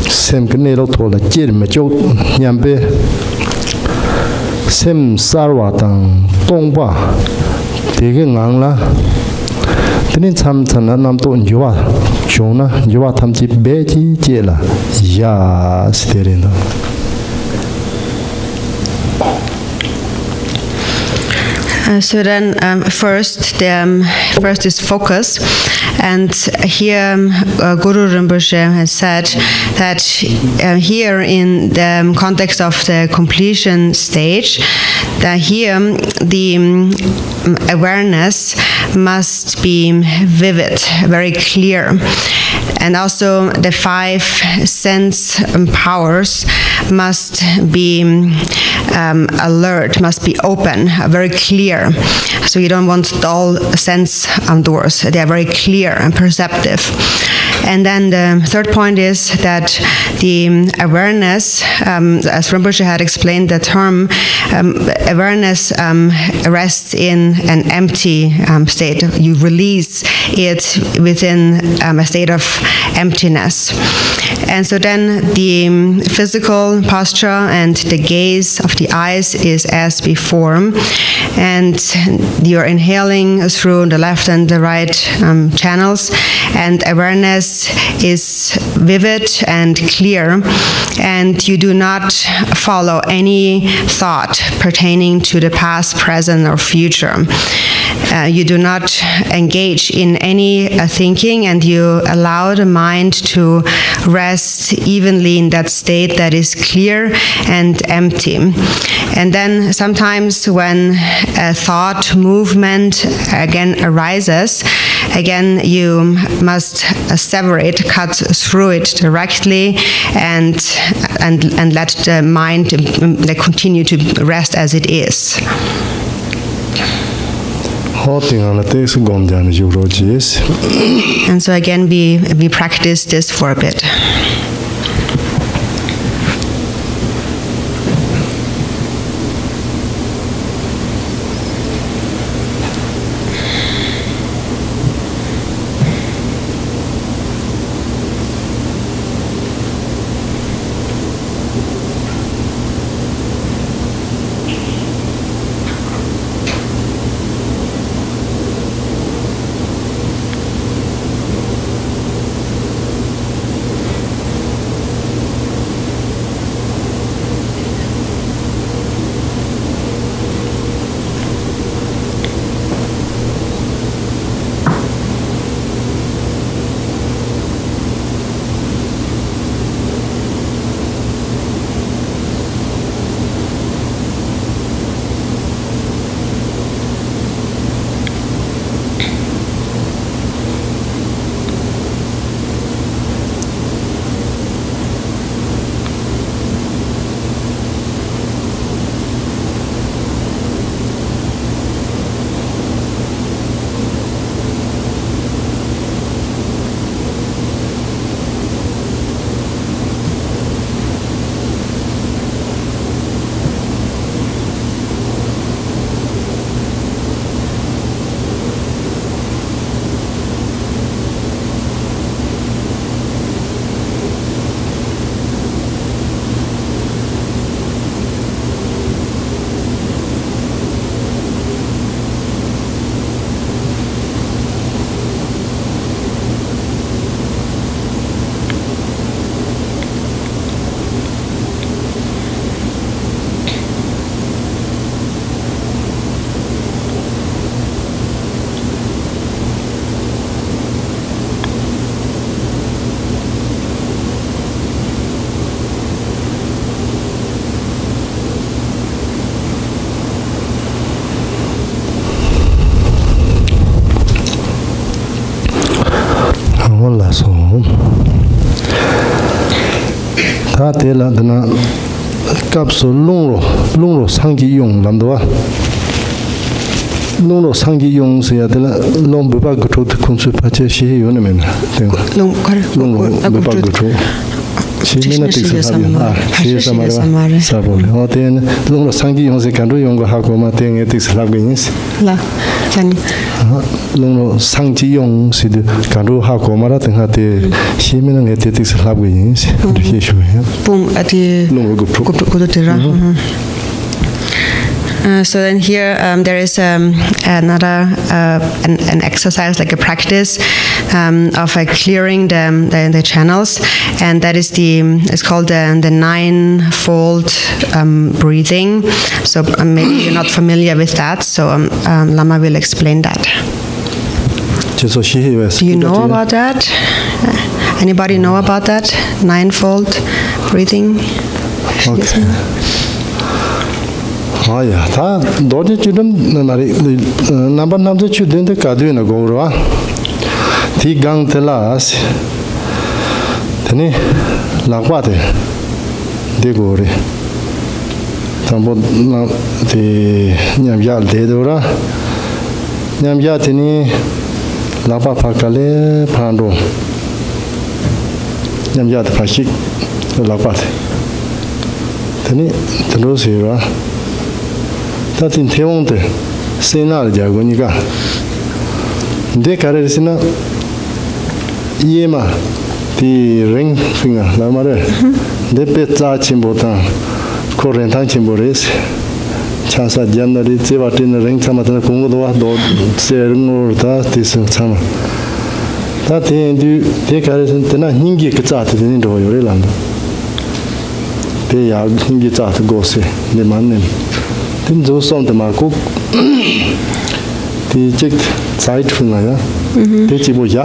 Sem Canelo told a Jermajuk Nyambe Sem Sarwatang Tongba Digging Angla Tinin Samtana Namto Jua Jona Jua Tamji Beji Jela Ya Sterina. So then, first is focus, and here Guru Rinpoche has said that here in the context of the completion stage, that here the awareness must be vivid, very clear, and also the 5 sense powers must be alert, must be open, very clear. So you don't want dull sense doors. They are very clear and perceptive. And then the third point is that the awareness, as Rinpoche had explained the term, awareness rests in an empty state. You release it within a state of emptiness. And so then the physical posture and the gaze of the eyes is as before. And you're inhaling through the left and the right channels, and awareness is vivid and clear, and you do not follow any thought pertaining to the past, present, or future. You do not engage in any thinking, and you allow the mind to rest evenly in that state that is clear and empty. And then sometimes when a thought movement again arises, again you must sever it, cut through it directly, and let the mind continue to rest as it is. And so again we practice this for a bit. Hola so. Ta te la dana kap so lungro sangji yong lamdoa. Lungro sangji yong se ya de la long beba gutro de kunsu pa che shi yo ne men. Lungro beba gutro. Shi mena tik sa ha. Shi samara. Sabol. O ten lungro sangji yong se kanro yong go ha ko ma ten etik sa lab gins. La. Can lungro sangji yong se de kanro ha ko ma ra ten ha te shi mena etik sa lab gins. Shi shu ya. Pum ati Lungro gutro. So then here there is another an exercise, like a practice of clearing the channels, and that is it's called the ninefold breathing. So maybe you're not familiar with that, so Lama will explain that. Do you know about that? Anybody know about that ninefold breathing? Okay. Oh yeah, ta doje chudum nari number namje chudin de kadu na gowra. Ti gang telas. Tani lagwa de gore. Tambo na de nyamya de dora. Nyamya tini lagwa pakale pando. Nyamya de pashik lagwa. Tani telo sira. Tatin teonte senal jagonika. De karesina yema ti ring finger la mare. De petza chimbota correntan chimbores. Chasa janari cevatin ring samata kungo do serno ta tisun sama. Tatin du de karesina hingi ktsat din do yorelanda. Pe ya hingi tsat gose de mannen. Tin zo som de marco ti chik side funga ya te chi bo ya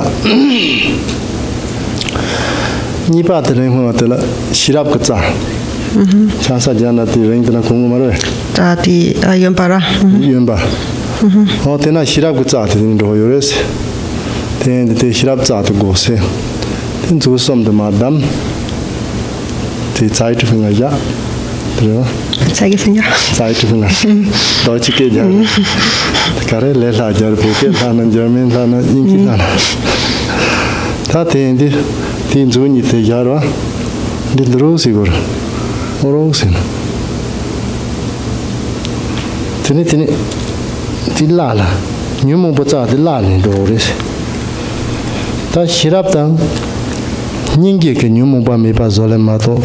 ni pa de ren ho de la shirap ka cha cha sa jana ti ren de na kong ma re Ta ti yom para. yun ba ho te na shirap ka cha ti ni ro yo res te te shirap cha to go se tin zo som de ma dam ti side funga ya Zeige Finger. Seite von Deutsche geht ja. Kare lela jar buke lana German lana English lana. Ta tendi tin zuni te jarwa. Dil rosigur. Orosin. Tini ti lala. Nyumu baca ti lani doris. Ta shirap tang nyingi ke nyumu ba me ba zole mato.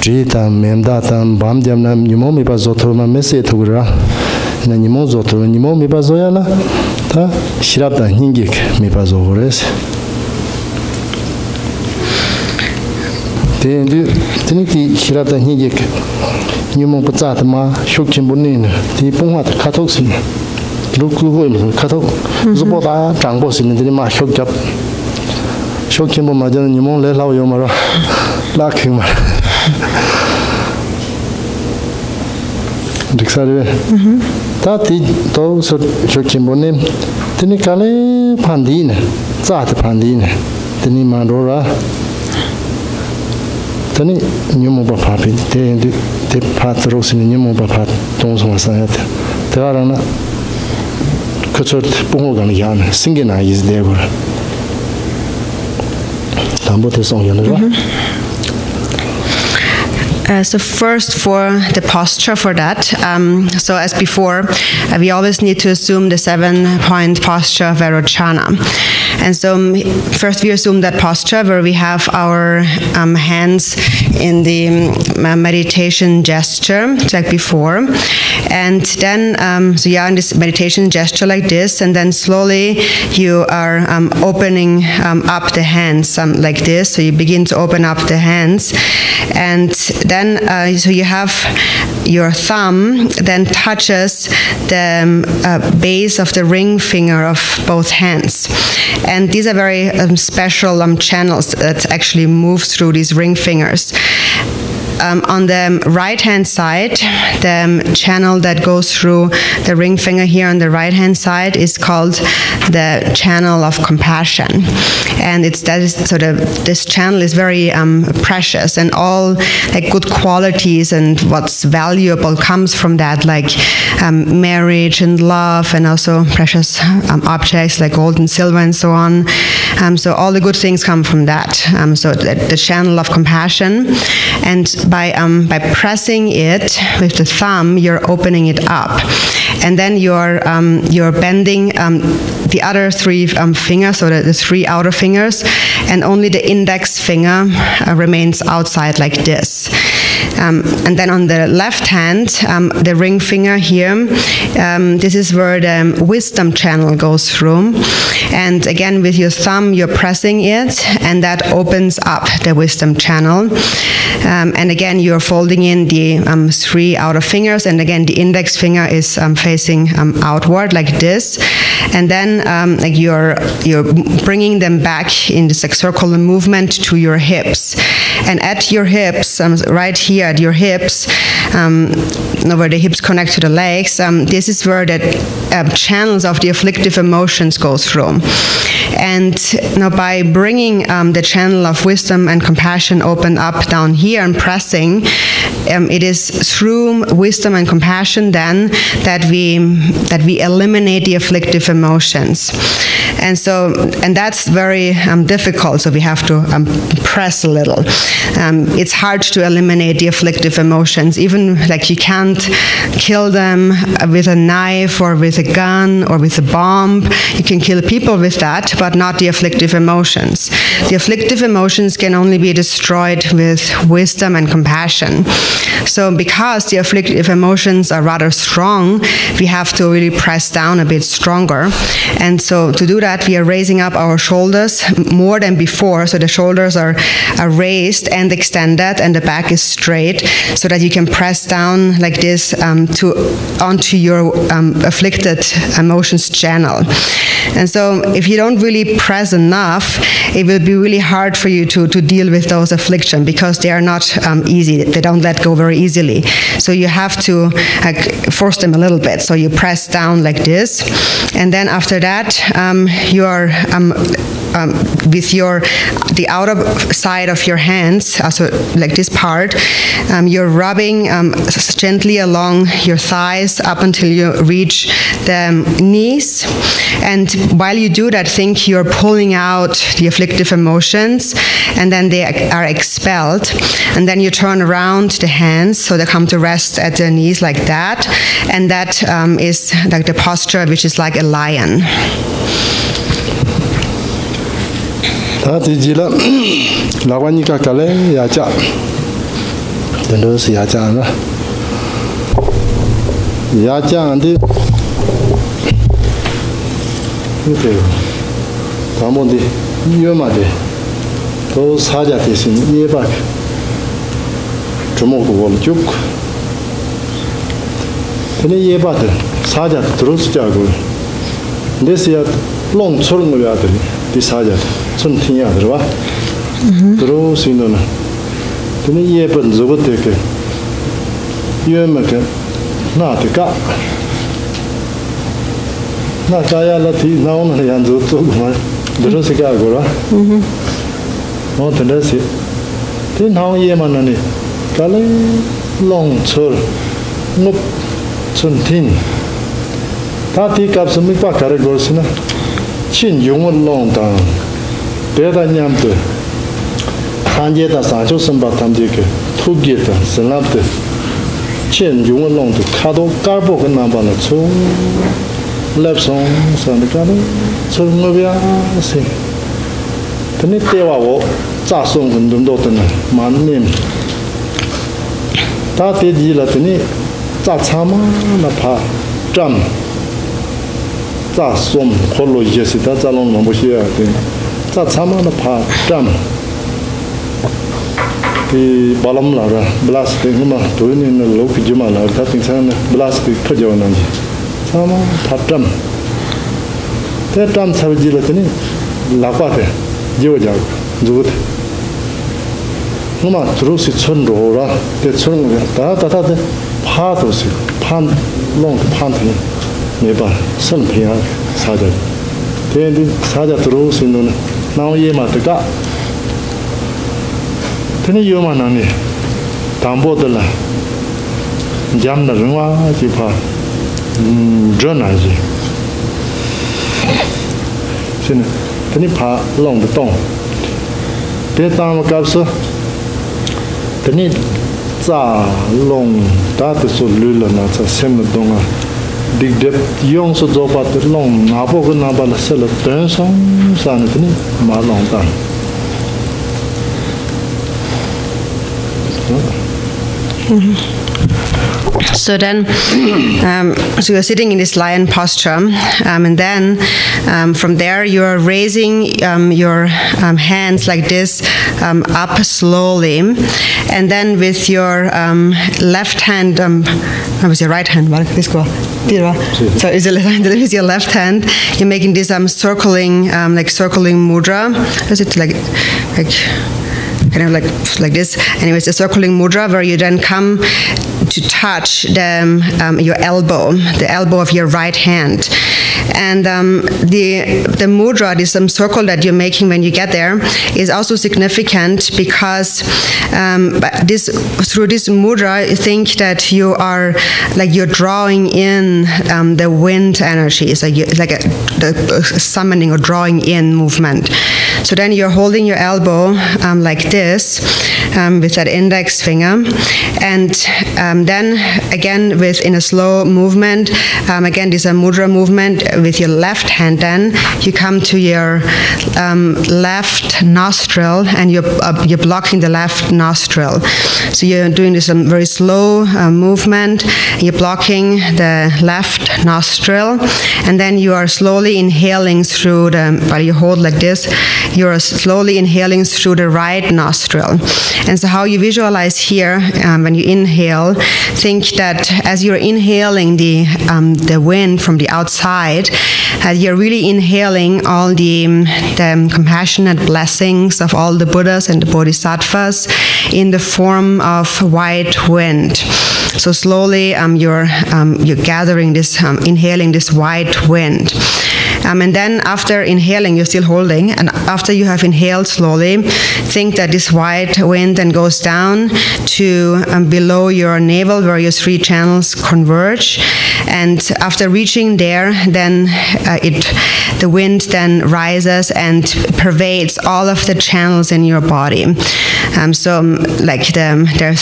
Jitam memdatam bam jamnam nyumo mi ba zotor ma mese thugra na nyumo zotor nyumo mi ba zoyala ta shirapta hingik mi ba zores teni ti shirapta hingik nyumo patsat ma shokchim bunin ti pungwa ta khatok sin luklu ho khatok zubo da changbo sin ni ma shokjap shokchim bo ma jan nyumo le law yo mara la khing ma Dixare. Tati to so chokchimbone. Tini kale pandine. Zat pandine. Tini mandora. Tini nyumo ba papi. Te patros ni nyumo ba pat. Tons ma sayat. Te arana. Kutsot pungo gan yan. Singena is there. Tambo te song yan. So first for the posture for that, so as before, we always need to assume the 7-point posture of Vipashyana. And so first we assume that posture where we have our hands in the meditation gesture, like before. And then, in this meditation gesture like this, and then slowly you are opening up the hands like this. So you begin to open up the hands. And then, so you have your thumb then touches the base of the ring finger of both hands. And these are very special channels that actually move through these ring fingers. on the right-hand side, the channel that goes through the ring finger here on the right-hand side is called the channel of compassion. And this channel is very precious, and all like good qualities and what's valuable comes from that, like marriage and love, and also precious objects like gold and silver and so on. So all the good things come from that. So the channel of compassion, and by pressing it with the thumb, you're opening it up, and then you're bending the other three fingers, so the three outer fingers, and only the index finger remains outside like this. And then on the left hand, the ring finger here, this is where the wisdom channel goes through. And again, with your thumb, you're pressing it, and that opens up the wisdom channel. And again, you're folding in the three outer fingers, and again, the index finger is facing outward like this. And then like you're bringing them back in this like circular movement to your hips. And at your hips, right here at your hips, where the hips connect to the legs, this is where the channels of the afflictive emotions go through. And now by bringing the channel of wisdom and compassion open up down here and pressing, it is through wisdom and compassion then that we eliminate the afflictive emotions. And that's very difficult, so we have to press a little. It's hard to eliminate the afflictive emotions. Even like you can't kill them with a knife or with a gun or with a bomb. You can kill people with that, but not the afflictive emotions. The afflictive emotions can only be destroyed with wisdom and compassion. So because the afflictive emotions are rather strong, we have to really press down a bit stronger. And so to do that, we are raising up our shoulders more than before. So the shoulders are raised and extended, and the back is straight, so that you can press down like this onto your afflicted emotions channel. And so if you don't really press enough, it will be really hard for you to deal with those afflictions, because they are not easy. They don't let go very easily. So you have to force them a little bit. So you press down like this, and then after that, you are with the outer side of your hands, also like this part, you're rubbing gently along your thighs up until you reach the knees. And while you do that, think you're pulling out the afflictive emotions, and then they are expelled. And then you turn around the hands so they come to rest at the knees like that. And that is like the posture which is like a lion. Tadi jila lawan ni kakale ya cak, terus ya cak lah, ya cak nanti, itu, kamu di, iya macam, tu sahaja di sini, iya pak, cuma gua juk, ini iya pak, sahaja terus jago, dia siap long curung dia tu, di sahaja. Suntinya terus, terus ini na, ini ye pun zubat dek, ye macam, na teka, na kaya lati, na orang yang zubat tu, terus sekarang gora, oh terus sih, ini na ye mana ni, kalau long cur, nup suntin, tadi kap semik pak karek gor sih na, chin yung long tang. Beda nyam tu, sanje ta sanju sempat tamji ke, tugi ta senap tu, chen yung long tu, kado karbo ke nampak na cu, lep song sana kado, cu ngobia sih. Tani tewa wo, ca song kendum do tena, man nim. Ta te di la tani, ca cama na pa, jam, ca song kolo jesi ta calon mampu sia tani. Ta sama na pa jam di balam lara belas dengan mah tu ini na lok jema lara ta ting sana belas di kerja nanti sama pa jam te jam sahaja lah ni lapa te jiwa jago zubat numa trusi chun ro ra te chun ta de pa do si pan long pan thi me ba san phia sa ja te di sa ja trusi no na ye ma te ka te ni yo ma na ni dang bo de la jam na ren wa ji pa zhe na ji xin te ni pa long de dong te tam ka so te ni za long da de so lu la na cha sem na dong a dig de yong so zo pa de long na bo ko na ba la se la ten song sa na te ni ma long da So then, so you're sitting in this lion posture, and then from there you are raising your hands like this up slowly, and then with your left hand, with your right hand, so is with your left hand, you're making this circling, like circling mudra. Is it like kind of like this? Anyways, a circling mudra where you then come to touch your elbow, the elbow of your right hand. And the mudra, this circle that you're making when you get there, is also significant because through this mudra, you think that you are you're drawing in the wind energy. It's like a summoning or drawing in movement. So then you're holding your elbow like this with that index finger, and then again in a slow movement, again this is a mudra movement with your left hand. Then you come to your left nostril, and you're blocking the left nostril. So you're doing this very slow movement. You're blocking the left nostril, and then you are slowly inhaling through while you hold like this, you're slowly inhaling through the right nostril. And so how you visualize here, when you inhale, think that as you're inhaling the wind from the outside, you're really inhaling all the compassionate blessings of all the Buddhas and the Bodhisattvas in the form of white wind. So slowly you're gathering this, inhaling this white wind. And then after inhaling, you're still holding, and after you have inhaled slowly, think that this white wind then goes down to below your navel where your three channels converge. And after reaching there, then the wind then rises and pervades all of the channels in your body. There's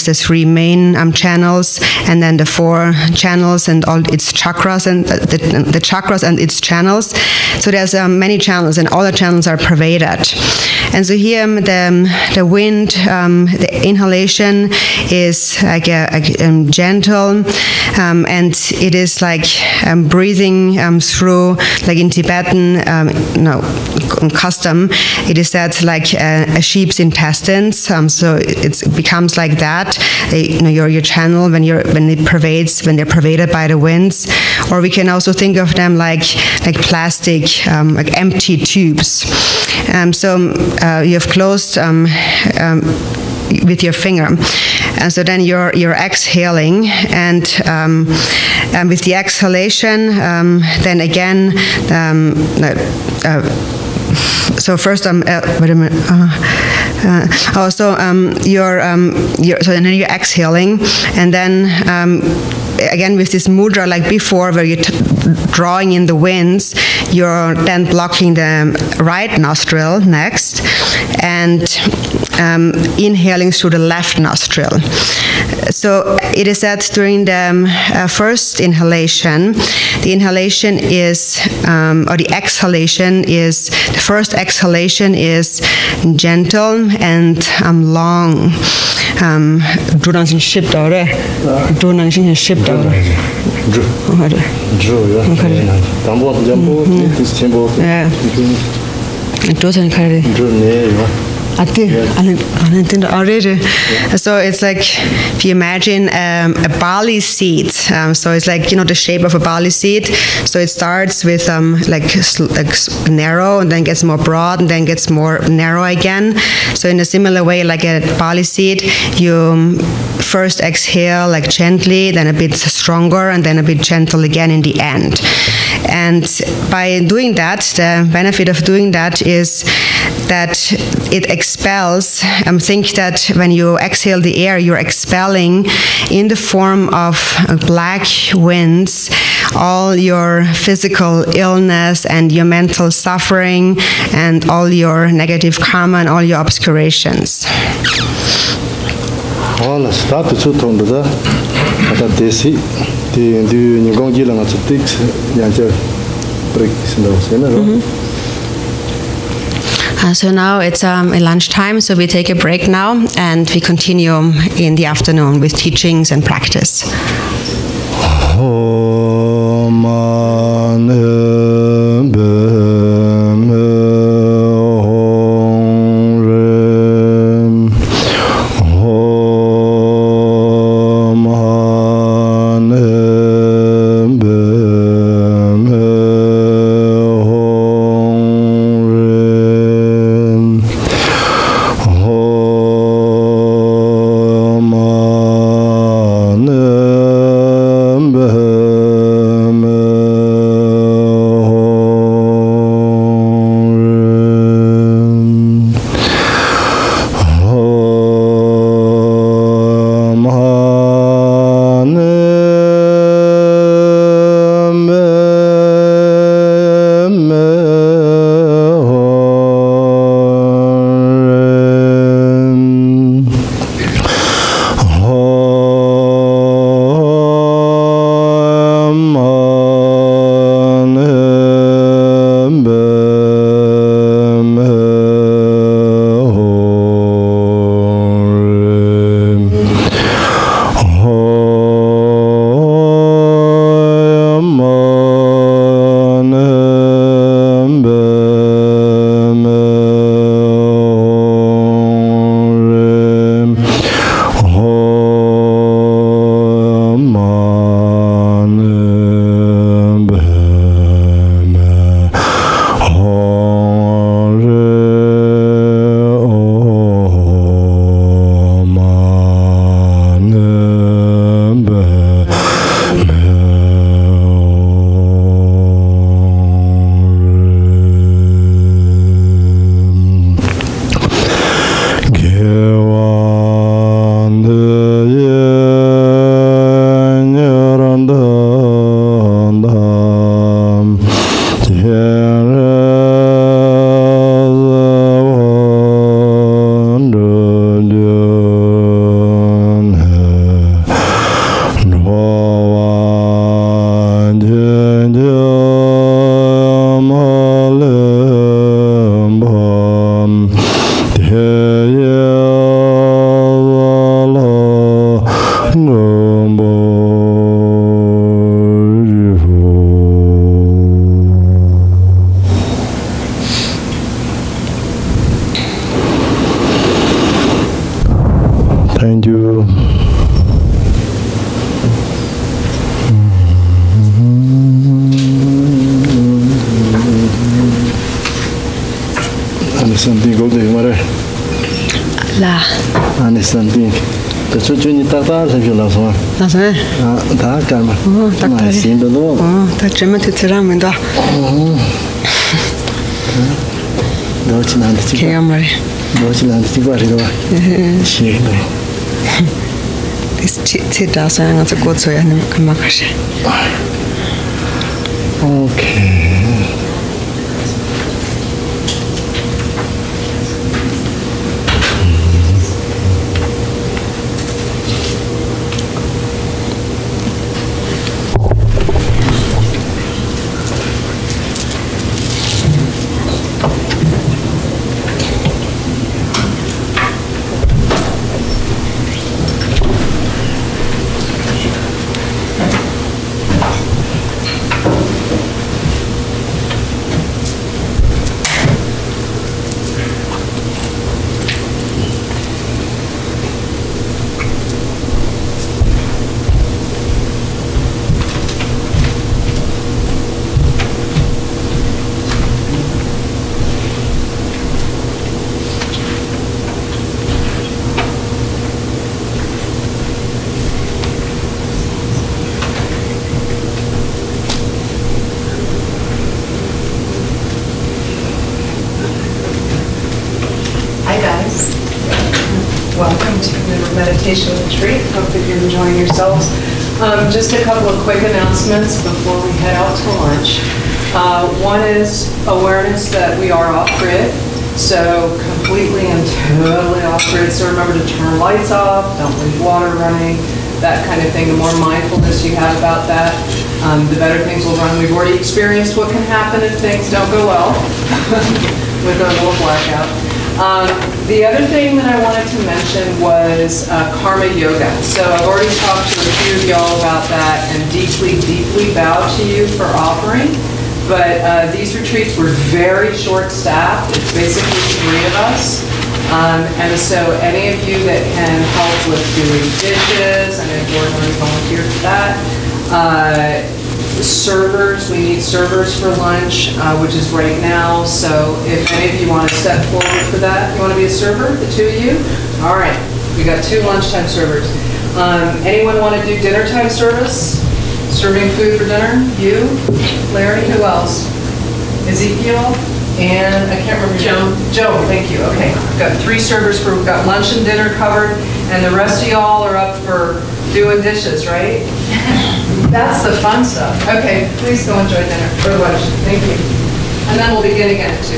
the three main channels, and then the four channels and all its chakras, and the chakras and its channels. So there's many channels, and all the channels are pervaded. And so here the wind, the inhalation is like gentle, and it is like breathing through, like in Tibetan custom, it is said like a sheep's intestines. So it becomes like that. Your channel when they're pervaded by the winds. Or we can also think of them like plastic, like empty tubes. So you have closed with your finger, and so then you're exhaling, and with the exhalation, then again. So first, wait a minute. So then you're exhaling, and then again with this mudra like before, where you're drawing in the winds, you're then blocking the right nostril next, and inhaling through the left nostril. So it is that during the first inhalation, the inhalation is, or the exhalation is, the first exhalation is gentle and long. So it's like if you imagine a barley seed. So it's like the shape of a barley seed. So it starts with like narrow, and then gets more broad, and then gets more narrow again. So in a similar way, like a barley seed, you first exhale like gently, then a bit stronger, and then a bit gentle again in the end. And by doing that, the benefit of doing that is that it expels. Think that when you exhale the air, you're expelling in the form of black winds all your physical illness and your mental suffering and all your negative karma and all your obscurations. Voilà, start to turn to the desi. The new gongila not to fix Yancher breaks in those. So now it's lunchtime, so we take a break now, and we continue in the afternoon with teachings and practice. Thank you. Something go to mother. La. And something. The church in the Tatar, if you love one. That's it. That can I see the law. That German to Tiram and Deutschland. Camera. Deutschland. This Tidas and a good so and Kamakash. Okay. meditation retreat. Hope that you're enjoying yourselves. Just a couple of quick announcements before we head out to lunch. One is awareness that we are off-grid, so completely and totally off-grid. So remember to turn lights off, don't leave water running, that kind of thing. The more mindfulness you have about that, the better things will run. We've already experienced what can happen if things don't go well with a little blackout. The other thing that I wanted to mention was karma yoga. So I've already talked to a few of y'all about that and deeply, deeply bow to you for offering. But these retreats were very short-staffed. It's basically 3 of us. And so any of you that can help with doing dishes, and if you're going to volunteer for that, servers, we need servers for lunch, which is right now. So if any of you want to step forward for that, you want to be a server, the 2 of you? All right, we got 2 lunchtime servers. Anyone want to do dinner time service? Serving food for dinner? You? Larry? Who else? Ezekiel? And I can't remember. Joe, thank you. Okay, we've got 3 servers we've got lunch and dinner covered, and the rest of y'all are up for doing dishes, right? That's the fun stuff. Okay, please go enjoy dinner or lunch. Thank you. And then we'll begin again at 2.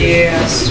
Yes.